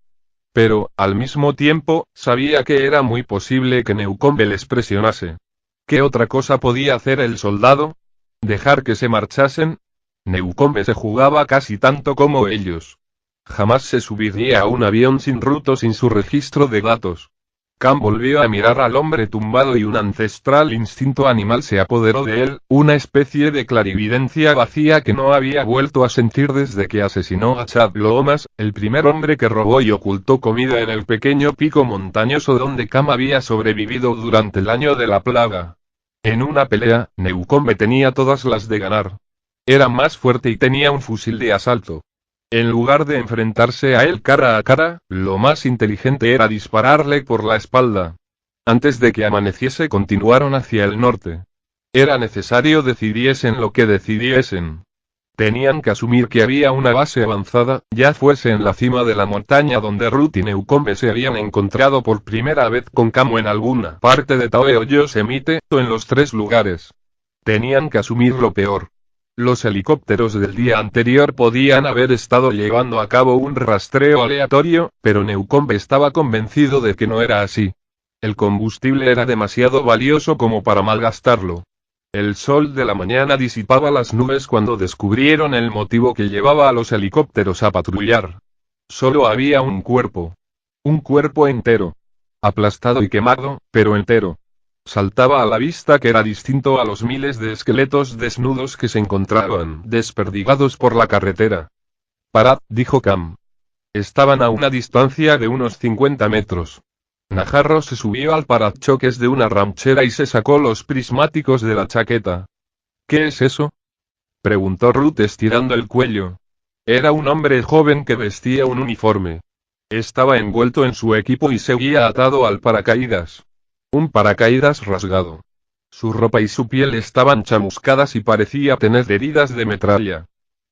Pero, al mismo tiempo, sabía que era muy posible que Newcombe les presionase. ¿Qué otra cosa podía hacer el soldado? ¿Dejar que se marchasen? Newcombe se jugaba casi tanto como ellos. Jamás se subiría a un avión sin Ruth o sin su registro de datos. Cam volvió a mirar al hombre tumbado y un ancestral instinto animal se apoderó de él, una especie de clarividencia vacía que no había vuelto a sentir desde que asesinó a Chad Lomas, el primer hombre que robó y ocultó comida en el pequeño pico montañoso donde Cam había sobrevivido durante el año de la plaga. En una pelea, Newcombe tenía todas las de ganar. Era más fuerte y tenía un fusil de asalto. En lugar de enfrentarse a él cara a cara, lo más inteligente era dispararle por la espalda. Antes de que amaneciese continuaron hacia el norte. Era necesario decidiesen lo que decidiesen. Tenían que asumir que había una base avanzada, ya fuese en la cima de la montaña donde Ruth y Newcombe se habían encontrado por primera vez con Cam o en alguna parte de Taoe o Yosemite, o en los tres lugares. Tenían que asumir lo peor. Los helicópteros del día anterior podían haber estado llevando a cabo un rastreo aleatorio, pero Newcombe estaba convencido de que no era así. El combustible era demasiado valioso como para malgastarlo. El sol de la mañana disipaba las nubes cuando descubrieron el motivo que llevaba a los helicópteros a patrullar. Solo había un cuerpo. Un cuerpo entero. Aplastado y quemado, pero entero. Saltaba a la vista que era distinto a los miles de esqueletos desnudos que se encontraban desperdigados por la carretera. «Parad», dijo Cam. Estaban a una distancia de unos 50 metros. Najarro se subió al parachoques de una ranchera y se sacó los prismáticos de la chaqueta. «¿Qué es eso?», preguntó Ruth estirando el cuello. Era un hombre joven que vestía un uniforme. Estaba envuelto en su equipo y seguía atado al paracaídas. Un paracaídas rasgado. Su ropa y su piel estaban chamuscadas y parecía tener heridas de metralla.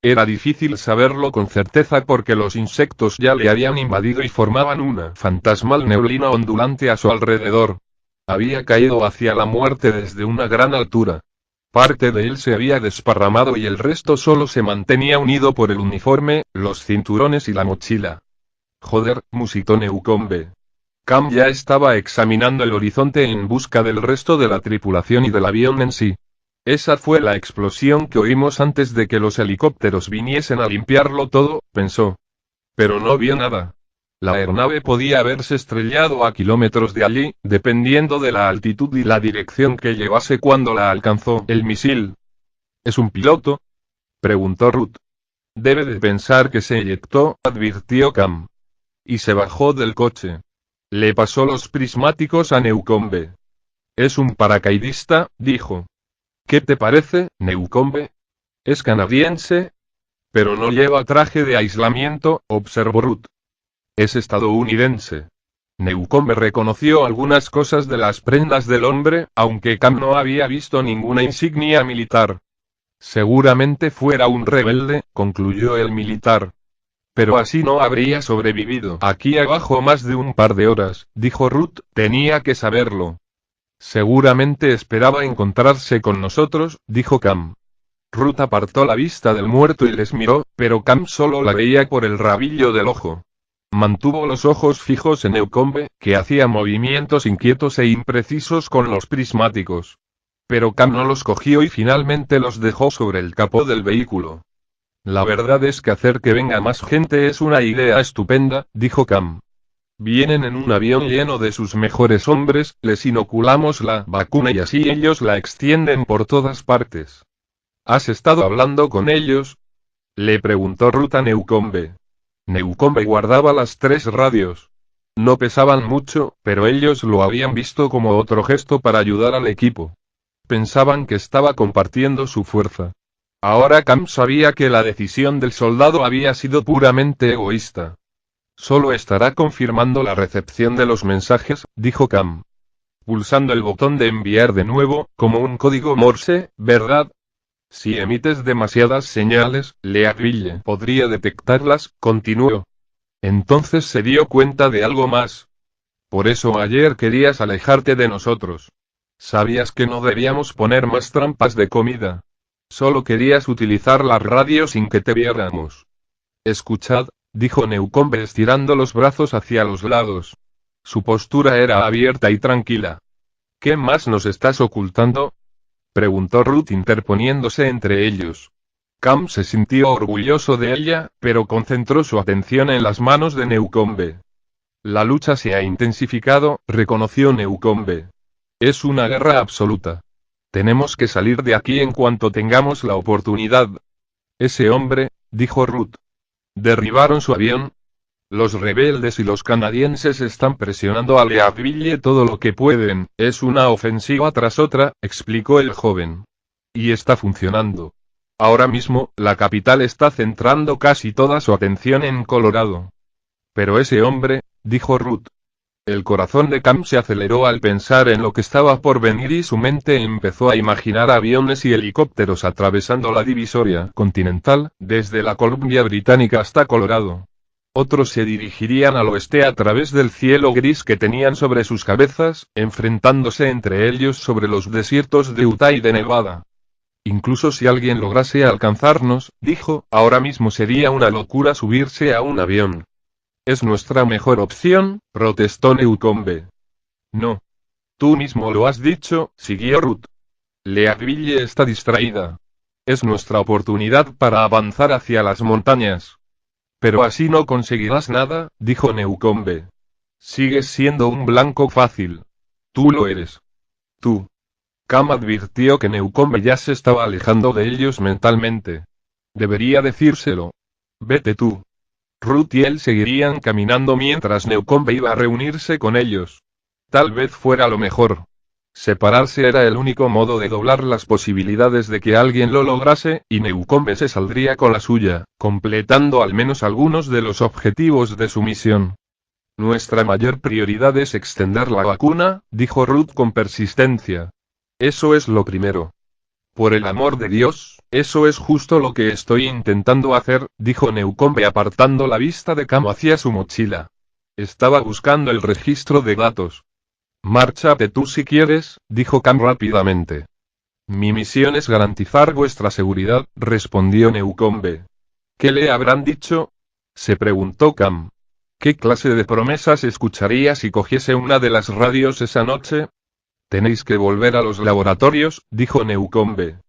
Era difícil saberlo con certeza porque los insectos ya le habían invadido y formaban una fantasmal neblina ondulante a su alrededor. Había caído hacia la muerte desde una gran altura. Parte de él se había desparramado y el resto solo se mantenía unido por el uniforme, los cinturones y la mochila. «Joder», musitó Newcombe. Cam ya estaba examinando el horizonte en busca del resto de la tripulación y del avión en sí. Esa fue la explosión que oímos antes de que los helicópteros viniesen a limpiarlo todo, pensó. Pero no vio nada. La aeronave podía haberse estrellado a kilómetros de allí, dependiendo de la altitud y la dirección que llevase cuando la alcanzó el misil. «¿Es un piloto?», preguntó Ruth. «Debe de pensar que se eyectó», advirtió Cam. Y se bajó del coche. Le pasó los prismáticos a Newcombe. «Es un paracaidista», dijo. «¿Qué te parece, Newcombe? Es canadiense. Pero no lleva traje de aislamiento», observó Ruth. «Es estadounidense». Newcombe reconoció algunas cosas de las prendas del hombre, aunque Cam no había visto ninguna insignia militar. «Seguramente fuera un rebelde», concluyó el militar. «Pero así no habría sobrevivido aquí abajo más de un par de horas», dijo Ruth, «tenía que saberlo». «Seguramente esperaba encontrarse con nosotros», dijo Cam. Ruth apartó la vista del muerto y les miró, pero Cam solo la veía por el rabillo del ojo. Mantuvo los ojos fijos en Newcombe, que hacía movimientos inquietos e imprecisos con los prismáticos. Pero Cam no los cogió y finalmente los dejó sobre el capó del vehículo. «La verdad es que hacer que venga más gente es una idea estupenda», dijo Cam. «Vienen en un avión lleno de sus mejores hombres, les inoculamos la vacuna y así ellos la extienden por todas partes». «¿Has estado hablando con ellos?», le preguntó Ruth a Newcombe. Newcombe guardaba las 3 radios. No pesaban mucho, pero ellos lo habían visto como otro gesto para ayudar al equipo. Pensaban que estaba compartiendo su fuerza. Ahora Cam sabía que la decisión del soldado había sido puramente egoísta. «Solo estará confirmando la recepción de los mensajes», dijo Cam. «Pulsando el botón de enviar de nuevo, como un código Morse, ¿verdad? Si emites demasiadas señales, Leadville podría detectarlas», continuó. Entonces se dio cuenta de algo más. «Por eso ayer querías alejarte de nosotros. Sabías que no debíamos poner más trampas de comida. Solo querías utilizar la radio sin que te viéramos». «Escuchad», dijo Newcombe estirando los brazos hacia los lados. Su postura era abierta y tranquila. «¿Qué más nos estás ocultando?», preguntó Ruth interponiéndose entre ellos. Cam se sintió orgulloso de ella, pero concentró su atención en las manos de Newcombe. «La lucha se ha intensificado», reconoció Newcombe. «Es una guerra absoluta. Tenemos que salir de aquí en cuanto tengamos la oportunidad». «Ese hombre», dijo Ruth. «¿Derribaron su avión?». «Los rebeldes y los canadienses están presionando a Leadville todo lo que pueden, es una ofensiva tras otra», explicó el joven. «Y está funcionando. Ahora mismo, la capital está centrando casi toda su atención en Colorado». «Pero ese hombre», dijo Ruth. El corazón de Cam se aceleró al pensar en lo que estaba por venir y su mente empezó a imaginar aviones y helicópteros atravesando la divisoria continental, desde la Columbia Británica hasta Colorado. Otros se dirigirían al oeste a través del cielo gris que tenían sobre sus cabezas, enfrentándose entre ellos sobre los desiertos de Utah y de Nevada. Incluso si alguien lograse alcanzarnos, dijo, ahora mismo sería una locura subirse a un avión. Es nuestra mejor opción, protestó Newcombe. No. Tú mismo lo has dicho, siguió Ruth. Leadville está distraída. Es nuestra oportunidad para avanzar hacia las montañas. Pero así no conseguirás nada, dijo Newcombe. Sigues siendo un blanco fácil. Tú lo eres. Tú. Cam advirtió que Newcombe ya se estaba alejando de ellos mentalmente. Debería decírselo. Vete tú. Ruth y él seguirían caminando mientras Newcombe iba a reunirse con ellos. Tal vez fuera lo mejor. Separarse era el único modo de doblar las posibilidades de que alguien lo lograse, y Newcombe se saldría con la suya, completando al menos algunos de los objetivos de su misión. Nuestra mayor prioridad es extender la vacuna, dijo Ruth con persistencia. Eso es lo primero. Por el amor de Dios, eso es justo lo que estoy intentando hacer, dijo Newcombe apartando la vista de Cam hacia su mochila. Estaba buscando el registro de datos. Márchate tú si quieres, dijo Cam rápidamente. Mi misión es garantizar vuestra seguridad, respondió Newcombe. ¿Qué le habrán dicho? Se preguntó Cam. ¿Qué clase de promesas escucharía si cogiese una de las radios esa noche? Tenéis que volver a los laboratorios, dijo Newcombe.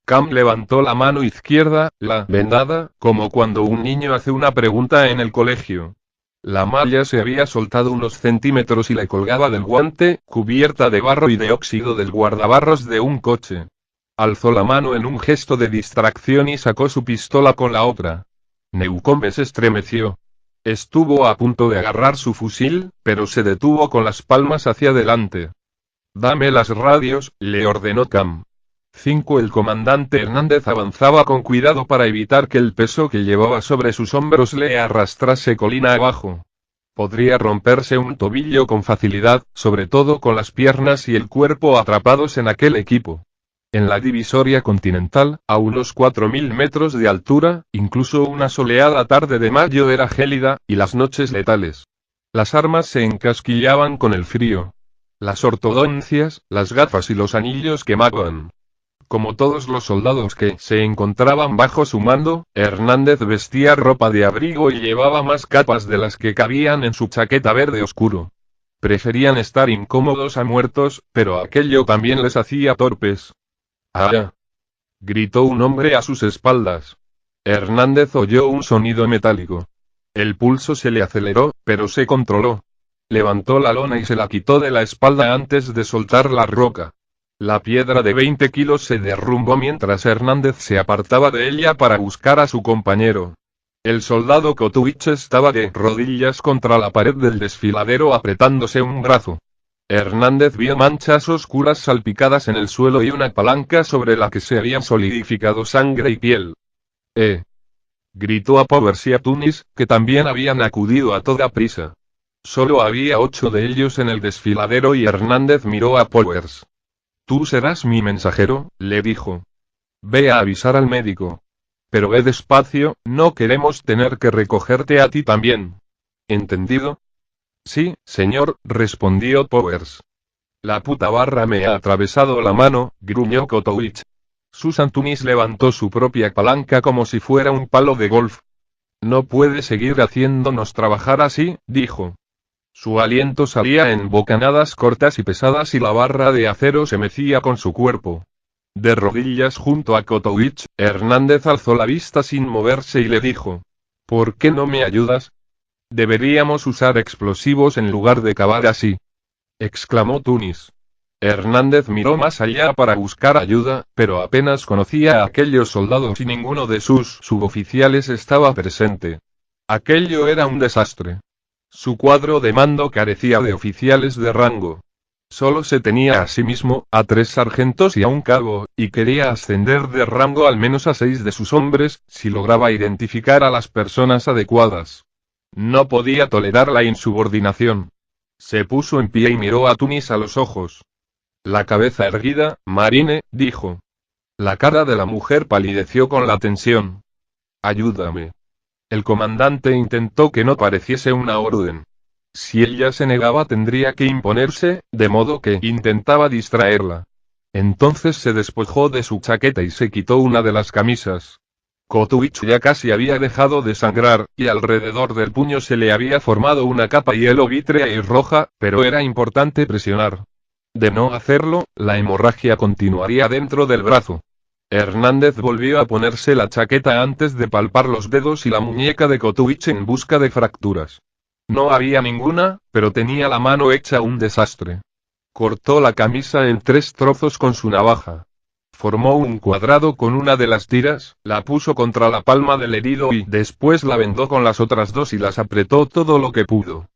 Cam levantó la mano izquierda, la vendada, como cuando un niño hace una pregunta en el colegio. La malla se había soltado unos centímetros y le colgaba del guante, cubierta de barro y de óxido del guardabarros de un coche. Alzó la mano en un gesto de distracción y sacó su pistola con la otra. Newcombe se estremeció. Estuvo a punto de agarrar su fusil, pero se detuvo con las palmas hacia adelante. Dame las radios, le ordenó Cam. 5. El comandante Hernández avanzaba con cuidado para evitar que el peso que llevaba sobre sus hombros le arrastrase colina abajo. Podría romperse un tobillo con facilidad, sobre todo con las piernas y el cuerpo atrapados en aquel equipo. En la divisoria continental, a unos 4000 metros de altura, incluso una soleada tarde de mayo era gélida, y las noches letales. Las armas se encasquillaban con el frío. Las ortodoncias, las gafas y los anillos quemaban. Como todos los soldados que se encontraban bajo su mando, Hernández vestía ropa de abrigo y llevaba más capas de las que cabían en su chaqueta verde oscuro. Preferían estar incómodos a muertos, pero aquello también les hacía torpes. ¡Ah! Gritó un hombre a sus espaldas. Hernández oyó un sonido metálico. El pulso se le aceleró, pero se controló. Levantó la lona y se la quitó de la espalda antes de soltar la roca. La piedra de 20 kilos se derrumbó mientras Hernández se apartaba de ella para buscar a su compañero. El soldado Kotowicz estaba de rodillas contra la pared del desfiladero apretándose un brazo. Hernández vio manchas oscuras salpicadas en el suelo y una palanca sobre la que se había solidificado sangre y piel. Gritó a Powers y a Tunis, que también habían acudido a toda prisa. Solo había 8 de ellos en el desfiladero y Hernández miró a Powers. Tú serás mi mensajero, le dijo. Ve a avisar al médico. Pero ve despacio, no queremos tener que recogerte a ti también. ¿Entendido? Sí, señor, respondió Powers. La puta barra me ha atravesado la mano, gruñó Kotowicz. Susan Tunis levantó su propia palanca como si fuera un palo de golf. No puede seguir haciéndonos trabajar así, dijo. Su aliento salía en bocanadas cortas y pesadas y la barra de acero se mecía con su cuerpo. De rodillas junto a Kotowicz, Hernández alzó la vista sin moverse y le dijo. ¿Por qué no me ayudas? Deberíamos usar explosivos en lugar de cavar así. Exclamó Tunis. Hernández miró más allá para buscar ayuda, pero apenas conocía a aquellos soldados y ninguno de sus suboficiales estaba presente. Aquello era un desastre. Su cuadro de mando carecía de oficiales de rango. Solo se tenía a sí mismo, a 3 sargentos y a un cabo, y quería ascender de rango al menos a 6 de sus hombres, si lograba identificar a las personas adecuadas. No podía tolerar la insubordinación. Se puso en pie y miró a Tunis a los ojos. La cabeza erguida, Marine, dijo. La cara de la mujer palideció con la tensión. Ayúdame. El comandante intentó que no pareciese una orden. Si ella se negaba tendría que imponerse, de modo que intentaba distraerla. Entonces se despojó de su chaqueta y se quitó una de las camisas. Kotuich ya casi había dejado de sangrar, y alrededor del puño se le había formado una capa hielo vítrea y roja, pero era importante presionar. De no hacerlo, la hemorragia continuaría dentro del brazo. Hernández volvió a ponerse la chaqueta antes de palpar los dedos y la muñeca de Kotuich en busca de fracturas. No había ninguna, pero tenía la mano hecha un desastre. Cortó la camisa en 3 trozos con su navaja. Formó un cuadrado con una de las tiras, la puso contra la palma del herido y después la vendó con las otras 2 y las apretó todo lo que pudo.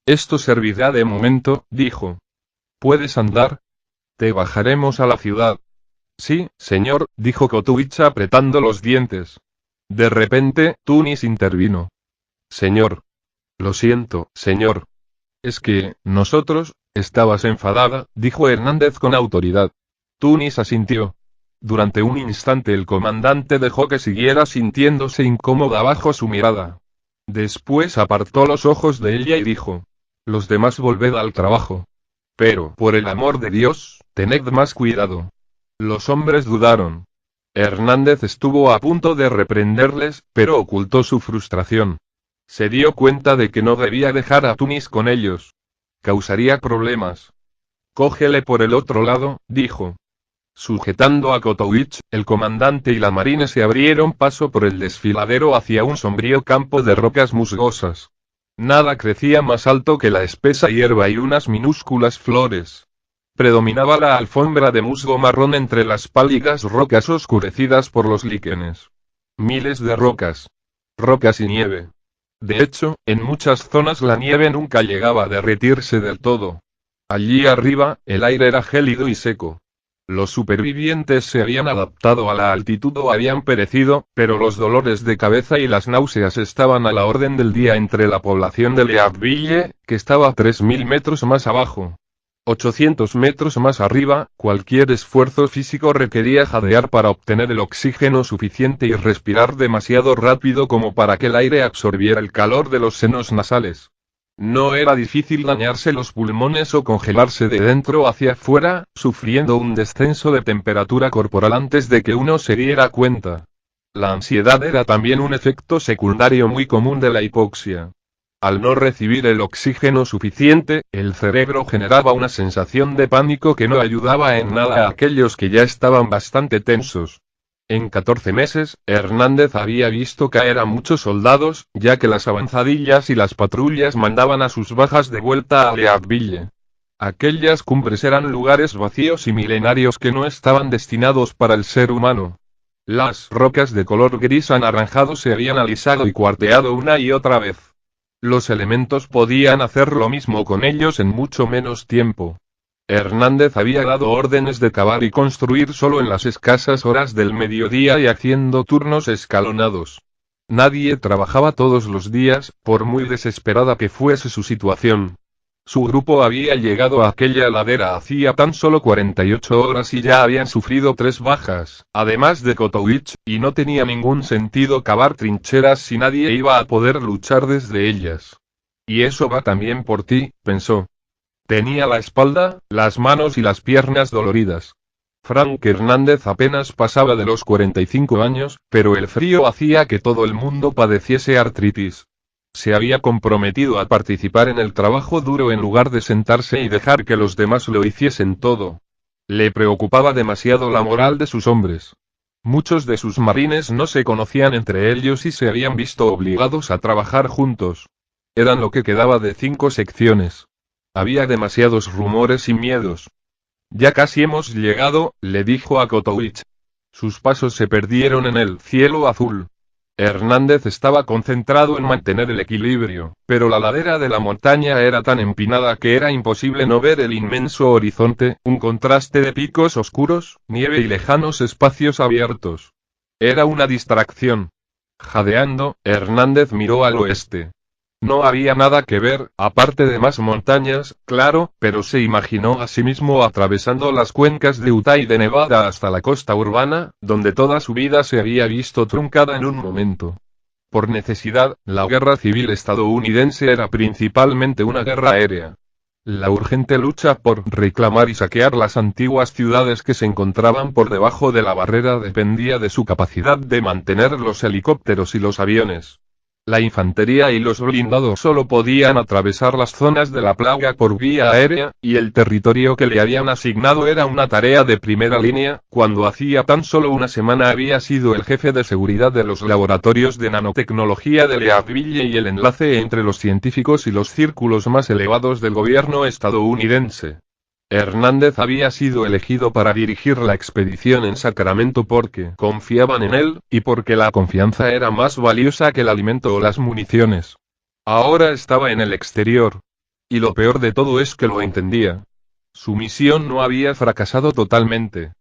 Esto servirá de momento, dijo. ¿Puedes andar? Te bajaremos a la ciudad. Sí, señor, dijo Kotuich apretando los dientes. De repente, Tunis intervino. Señor. Lo siento, señor. Es que, nosotros, estabas enfadada, dijo Hernández con autoridad. Tunis asintió. Durante un instante el comandante dejó que siguiera sintiéndose incómoda bajo su mirada. Después apartó los ojos de ella y dijo. Los demás volved al trabajo. Pero, por el amor de Dios, tened más cuidado. Los hombres dudaron. Hernández estuvo a punto de reprenderles, pero ocultó su frustración. Se dio cuenta de que no debía dejar a Tunis con ellos. Causaría problemas. Cógele por el otro lado, dijo. Sujetando a Kotuich, el comandante y la marine se abrieron paso por el desfiladero hacia un sombrío campo de rocas musgosas. Nada crecía más alto que la espesa hierba y unas minúsculas flores. Predominaba la alfombra de musgo marrón entre las pálidas rocas oscurecidas por los líquenes. Miles de rocas. Rocas y nieve. De hecho, en muchas zonas la nieve nunca llegaba a derretirse del todo. Allí arriba, el aire era gélido y seco. Los supervivientes se habían adaptado a la altitud o habían perecido, pero los dolores de cabeza y las náuseas estaban a la orden del día entre la población de Leadville, que estaba a 3000 metros más abajo. 800 metros más arriba, cualquier esfuerzo físico requería jadear para obtener el oxígeno suficiente y respirar demasiado rápido como para que el aire absorbiera el calor de los senos nasales. No era difícil dañarse los pulmones o congelarse de dentro hacia afuera, sufriendo un descenso de temperatura corporal antes de que uno se diera cuenta. La ansiedad era también un efecto secundario muy común de la hipoxia. Al no recibir el oxígeno suficiente, el cerebro generaba una sensación de pánico que no ayudaba en nada a aquellos que ya estaban bastante tensos. En 14 meses, Hernández había visto caer a muchos soldados, ya que las avanzadillas y las patrullas mandaban a sus bajas de vuelta a Leadville. Aquellas cumbres eran lugares vacíos y milenarios que no estaban destinados para el ser humano. Las rocas de color gris anaranjado se habían alisado y cuarteado una y otra vez. Los elementos podían hacer lo mismo con ellos en mucho menos tiempo. Hernández había dado órdenes de cavar y construir solo en las escasas horas del mediodía y haciendo turnos escalonados. Nadie trabajaba todos los días, por muy desesperada que fuese su situación. Su grupo había llegado a aquella ladera hacía tan solo 48 horas y ya habían sufrido 3 bajas, además de Kotuich, y no tenía ningún sentido cavar trincheras si nadie iba a poder luchar desde ellas. Y eso va también por ti, pensó. Tenía la espalda, las manos y las piernas doloridas. Frank Hernández apenas pasaba de los 45 años, pero el frío hacía que todo el mundo padeciese artritis. Se había comprometido a participar en el trabajo duro en lugar de sentarse y dejar que los demás lo hiciesen todo. Le preocupaba demasiado la moral de sus hombres. Muchos de sus marines no se conocían entre ellos y se habían visto obligados a trabajar juntos. Eran lo que quedaba de 5 secciones. Había demasiados rumores y miedos. Ya casi hemos llegado, le dijo a Kotuich. Sus pasos se perdieron en el cielo azul. Hernández estaba concentrado en mantener el equilibrio, pero la ladera de la montaña era tan empinada que era imposible no ver el inmenso horizonte, un contraste de picos oscuros, nieve y lejanos espacios abiertos. Era una distracción. Jadeando, Hernández miró al oeste. No había nada que ver, aparte de más montañas, claro, pero se imaginó a sí mismo atravesando las cuencas de Utah y de Nevada hasta la costa urbana, donde toda su vida se había visto truncada en un momento. Por necesidad, la guerra civil estadounidense era principalmente una guerra aérea. La urgente lucha por reclamar y saquear las antiguas ciudades que se encontraban por debajo de la barrera dependía de su capacidad de mantener los helicópteros y los aviones. La infantería y los blindados solo podían atravesar las zonas de la plaga por vía aérea, y el territorio que le habían asignado era una tarea de primera línea, cuando hacía tan solo una semana había sido el jefe de seguridad de los laboratorios de nanotecnología de Leadville y el enlace entre los científicos y los círculos más elevados del gobierno estadounidense. Hernández había sido elegido para dirigir la expedición en Sacramento porque confiaban en él, y porque la confianza era más valiosa que el alimento o las municiones. Ahora estaba en el exterior. Y lo peor de todo es que lo entendía. Su misión no había fracasado totalmente.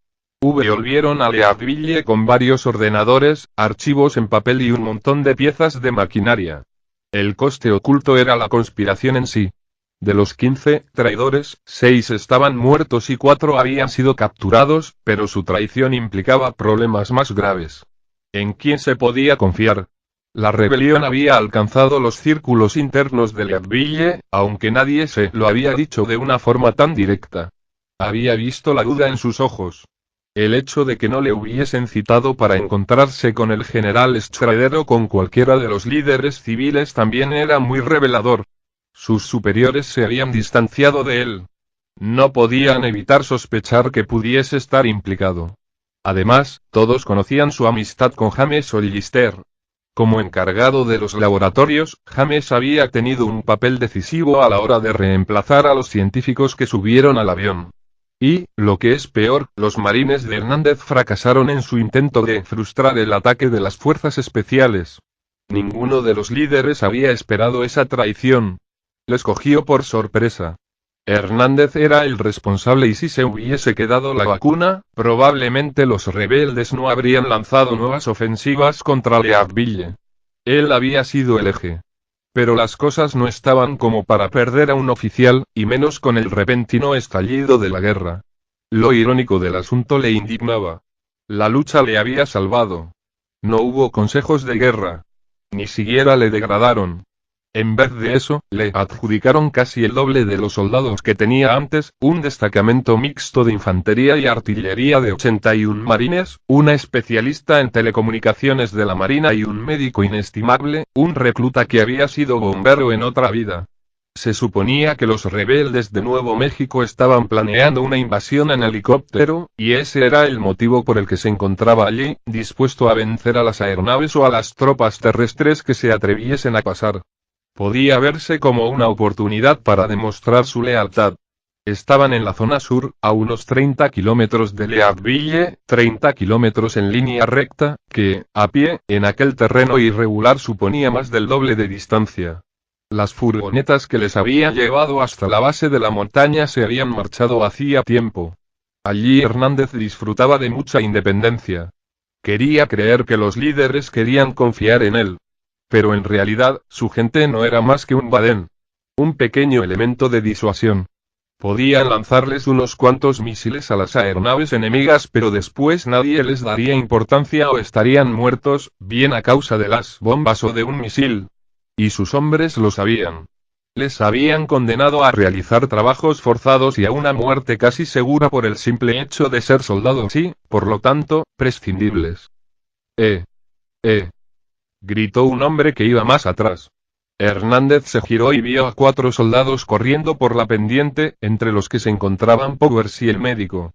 Volvieron a Leadville con varios ordenadores, archivos en papel y un montón de piezas de maquinaria. El coste oculto era la conspiración en sí. De los 15 traidores, 6 estaban muertos y 4 habían sido capturados, pero su traición implicaba problemas más graves. ¿En quién se podía confiar? La rebelión había alcanzado los círculos internos de Leadville, aunque nadie se lo había dicho de una forma tan directa. Había visto la duda en sus ojos. El hecho de que no le hubiesen citado para encontrarse con el general Schrader o con cualquiera de los líderes civiles también era muy revelador. Sus superiores se habían distanciado de él. No podían evitar sospechar que pudiese estar implicado. Además, todos conocían su amistad con James Hollister. Como encargado de los laboratorios, James había tenido un papel decisivo a la hora de reemplazar a los científicos que subieron al avión. Y, lo que es peor, los marines de Hernández fracasaron en su intento de frustrar el ataque de las fuerzas especiales. Ninguno de los líderes había esperado esa traición. Les cogió por sorpresa. Hernández era el responsable y si se hubiese quedado la vacuna, probablemente los rebeldes no habrían lanzado nuevas ofensivas contra Leadville. Él había sido el eje. Pero las cosas no estaban como para perder a un oficial, y menos con el repentino estallido de la guerra. Lo irónico del asunto le indignaba. La lucha le había salvado. No hubo consejos de guerra. Ni siquiera le degradaron. En vez de eso, le adjudicaron casi el doble de los soldados que tenía antes, un destacamento mixto de infantería y artillería de 81 marines, una especialista en telecomunicaciones de la Marina y un médico inestimable, un recluta que había sido bombero en otra vida. Se suponía que los rebeldes de Nuevo México estaban planeando una invasión en helicóptero, y ese era el motivo por el que se encontraba allí, dispuesto a vencer a las aeronaves o a las tropas terrestres que se atreviesen a pasar. Podía verse como una oportunidad para demostrar su lealtad. Estaban en la zona sur, a unos 30 kilómetros de Leadville, 30 kilómetros en línea recta, que, a pie, en aquel terreno irregular suponía más del doble de distancia. Las furgonetas que les habían llevado hasta la base de la montaña se habían marchado hacía tiempo. Allí Hernández disfrutaba de mucha independencia. Quería creer que los líderes querían confiar en él. Pero en realidad, su gente no era más que un badén. Un pequeño elemento de disuasión. Podían lanzarles unos cuantos misiles a las aeronaves enemigas, pero después nadie les daría importancia o estarían muertos, bien a causa de las bombas o de un misil. Y sus hombres lo sabían. Les habían condenado a realizar trabajos forzados y a una muerte casi segura por el simple hecho de ser soldados y, por lo tanto, prescindibles. Gritó un hombre que iba más atrás. Hernández se giró y vio a 4 soldados corriendo por la pendiente, entre los que se encontraban Powers y el médico.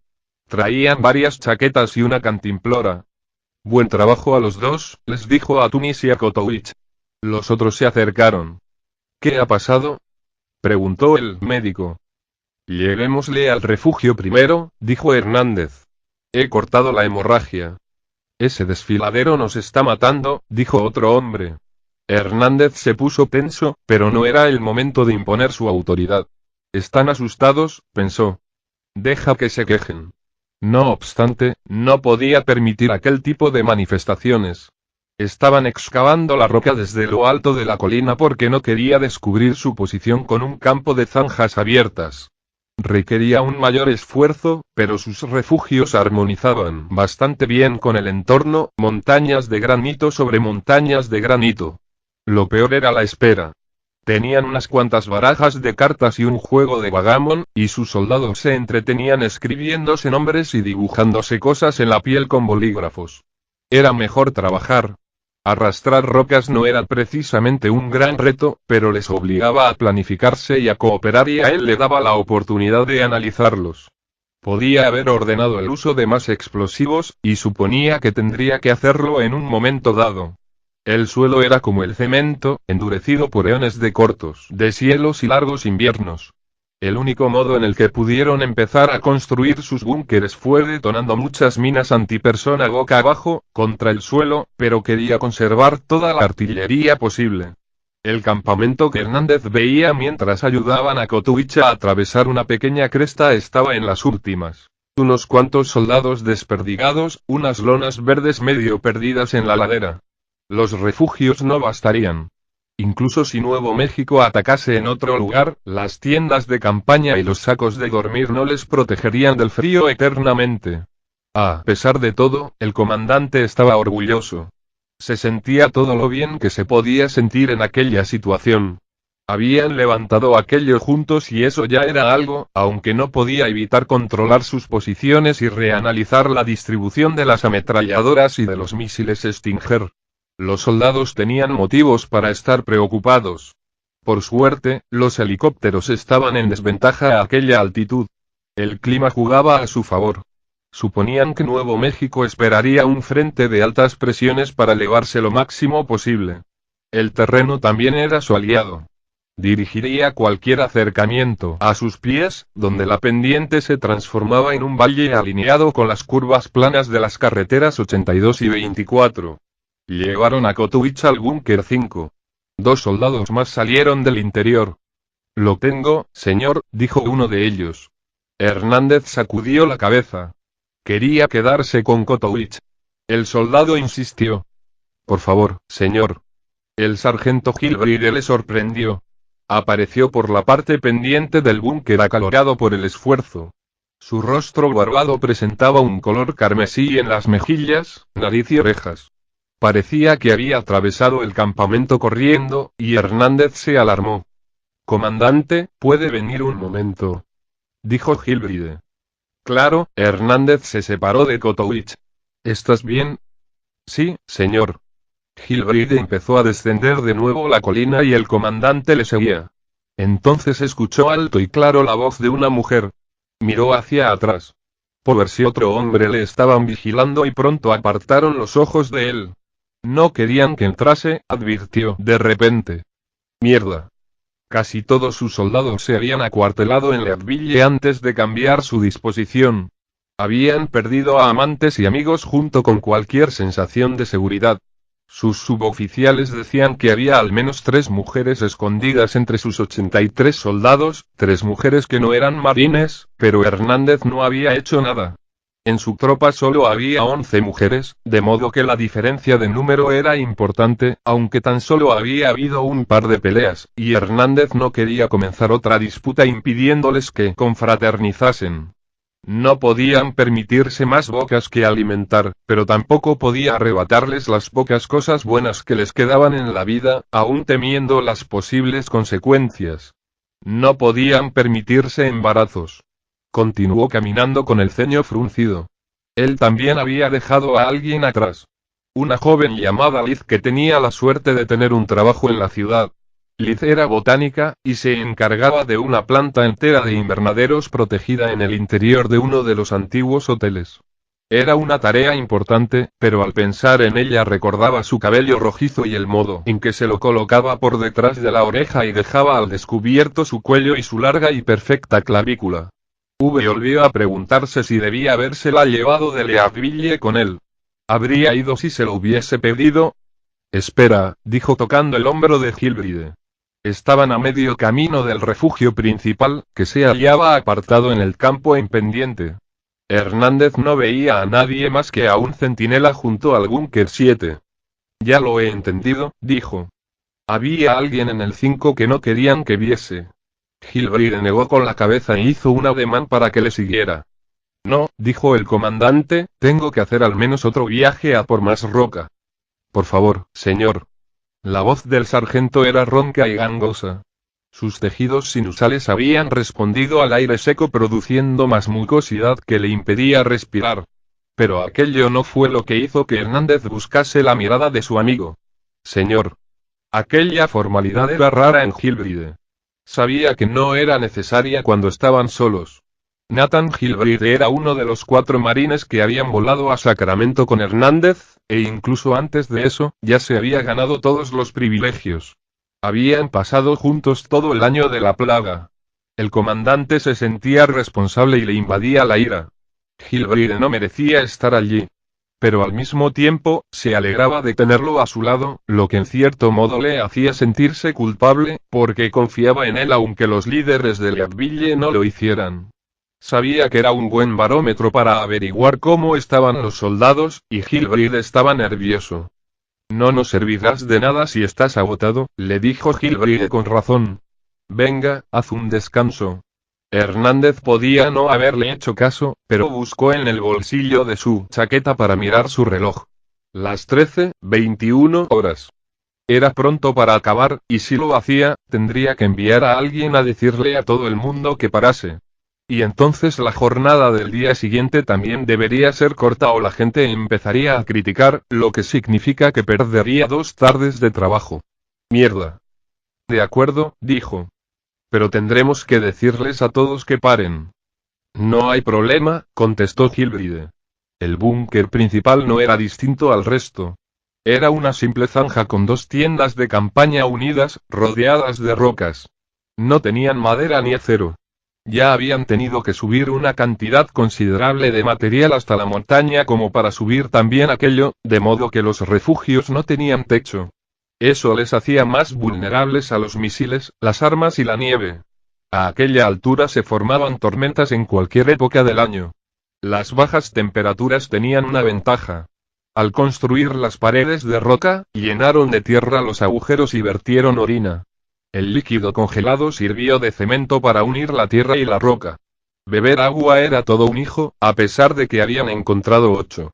Traían varias chaquetas y una cantimplora. Buen trabajo a los dos, les dijo a Tunis y a Kotowicz. Los otros se acercaron. ¿Qué ha pasado?, preguntó el médico. Llevémosle al refugio primero, dijo Hernández. He cortado la hemorragia. Ese desfiladero nos está matando, dijo otro hombre. Hernández se puso tenso, pero no era el momento de imponer su autoridad. Están asustados, pensó. Deja que se quejen. No obstante, no podía permitir aquel tipo de manifestaciones. Estaban excavando la roca desde lo alto de la colina porque no quería descubrir su posición con un campo de zanjas abiertas. Requería un mayor esfuerzo, pero sus refugios armonizaban bastante bien con el entorno, montañas de granito sobre montañas de granito. Lo peor era la espera. Tenían unas cuantas barajas de cartas y un juego de vagamon, y sus soldados se entretenían escribiéndose nombres y dibujándose cosas en la piel con bolígrafos. Era mejor trabajar. Arrastrar rocas no era precisamente un gran reto, pero les obligaba a planificarse y a cooperar y a él le daba la oportunidad de analizarlos. Podía haber ordenado el uso de más explosivos, y suponía que tendría que hacerlo en un momento dado. El suelo era como el cemento, endurecido por eones de cortos deshielos y largos inviernos. El único modo en el que pudieron empezar a construir sus búnkeres fue detonando muchas minas antipersona boca abajo, contra el suelo, pero quería conservar toda la artillería posible. El campamento que Hernández veía mientras ayudaban a Kotuicha a atravesar una pequeña cresta estaba en las últimas. Unos cuantos soldados desperdigados, unas lonas verdes medio perdidas en la ladera. Los refugios no bastarían. Incluso si Nuevo México atacase en otro lugar, las tiendas de campaña y los sacos de dormir no les protegerían del frío eternamente. A pesar de todo, el comandante estaba orgulloso. Se sentía todo lo bien que se podía sentir en aquella situación. Habían levantado aquello juntos y eso ya era algo, aunque no podía evitar controlar sus posiciones y reanalizar la distribución de las ametralladoras y de los misiles Stinger. Los soldados tenían motivos para estar preocupados. Por suerte, los helicópteros estaban en desventaja a aquella altitud. El clima jugaba a su favor. Suponían que Nuevo México esperaría un frente de altas presiones para elevarse lo máximo posible. El terreno también era su aliado. Dirigiría cualquier acercamiento a sus pies, donde la pendiente se transformaba en un valle alineado con las curvas planas de las carreteras 82 y 24. Llevaron a Kotuicha al búnker 5. 2 soldados más salieron del interior. Lo tengo, señor, dijo uno de ellos. Hernández sacudió la cabeza. Quería quedarse con Kotuicha. El soldado insistió. Por favor, señor. El sargento Gilbride le sorprendió. Apareció por la parte pendiente del búnker acalorado por el esfuerzo. Su rostro barbado presentaba un color carmesí en las mejillas, nariz y orejas. Parecía que había atravesado el campamento corriendo, y Hernández se alarmó. Comandante, ¿puede venir un momento?, dijo Gilbride. Claro, Hernández se separó de Kotuicha. ¿Estás bien? Sí, señor. Gilbride empezó a descender de nuevo la colina y el comandante le seguía. Entonces escuchó alto y claro la voz de una mujer. Miró hacia atrás. Por ver si otro hombre le estaban vigilando y pronto apartaron los ojos de él. No querían que entrase, advirtió de repente. Mierda. Casi todos sus soldados se habían acuartelado en Leadville antes de cambiar su disposición. Habían perdido a amantes y amigos junto con cualquier sensación de seguridad. Sus suboficiales decían que había al menos 3 mujeres escondidas entre sus 83 soldados, 3 mujeres que no eran marines, pero Hernández no había hecho nada. En su tropa solo había 11 mujeres, de modo que la diferencia de número era importante, aunque tan solo había habido un par de peleas, y Hernández no quería comenzar otra disputa impidiéndoles que confraternizasen. No podían permitirse más bocas que alimentar, pero tampoco podía arrebatarles las pocas cosas buenas que les quedaban en la vida, aún temiendo las posibles consecuencias. No podían permitirse embarazos. Continuó caminando con el ceño fruncido. Él también había dejado a alguien atrás. Una joven llamada Liz que tenía la suerte de tener un trabajo en la ciudad. Liz era botánica, y se encargaba de una planta entera de invernaderos protegida en el interior de uno de los antiguos hoteles. Era una tarea importante, pero al pensar en ella recordaba su cabello rojizo y el modo en que se lo colocaba por detrás de la oreja y dejaba al descubierto su cuello y su larga y perfecta clavícula. Volvió a preguntarse si debía habérsela llevado de Leadville con él. ¿Habría ido si se lo hubiese pedido? Espera, dijo tocando el hombro de Gilbride. Estaban a medio camino del refugio principal, que se hallaba apartado en el campo en pendiente. Hernández no veía a nadie más que a un centinela junto al búnker 7. Ya lo he entendido, dijo. Había alguien en el 5 que no querían que viese. Gilbride negó con la cabeza e hizo un ademán para que le siguiera. No, dijo el comandante, tengo que hacer al menos otro viaje a por más roca. Por favor, señor. La voz del sargento era ronca y gangosa. Sus tejidos sinusales habían respondido al aire seco produciendo más mucosidad que le impedía respirar. Pero aquello no fue lo que hizo que Hernández buscase la mirada de su amigo. Señor. Aquella formalidad era rara en Gilbride. Sabía que no era necesaria cuando estaban solos. Nathan Gilbride era uno de los 4 marines que habían volado a Sacramento con Hernández, e incluso antes de eso, ya se había ganado todos los privilegios. Habían pasado juntos todo el año de la plaga. El comandante se sentía responsable y le invadía la ira. Gilbride no merecía estar allí. Pero al mismo tiempo, se alegraba de tenerlo a su lado, lo que en cierto modo le hacía sentirse culpable, porque confiaba en él aunque los líderes de Leadville no lo hicieran. Sabía que era un buen barómetro para averiguar cómo estaban los soldados, y Gilbride estaba nervioso. No nos servirás de nada si estás agotado, le dijo Gilbride con razón. Venga, haz un descanso. Hernández podía no haberle hecho caso, pero buscó en el bolsillo de su chaqueta para mirar su reloj. Las 13:21 horas. Era pronto para acabar, y si lo hacía, tendría que enviar a alguien a decirle a todo el mundo que parase. Y entonces la jornada del día siguiente también debería ser corta o la gente empezaría a criticar, lo que significa que perdería 2 tardes de trabajo. Mierda. De acuerdo, dijo. Pero tendremos que decirles a todos que paren. No hay problema, contestó Gilbride. El búnker principal no era distinto al resto. Era una simple zanja con 2 tiendas de campaña unidas, rodeadas de rocas. No tenían madera ni acero. Ya habían tenido que subir una cantidad considerable de material hasta la montaña como para subir también aquello, de modo que los refugios no tenían techo. Eso les hacía más vulnerables a los misiles, las armas y la nieve. A aquella altura se formaban tormentas en cualquier época del año. Las bajas temperaturas tenían una ventaja. Al construir las paredes de roca, llenaron de tierra los agujeros y vertieron orina. El líquido congelado sirvió de cemento para unir la tierra y la roca. Beber agua era todo un hijo, a pesar de que habían encontrado 8.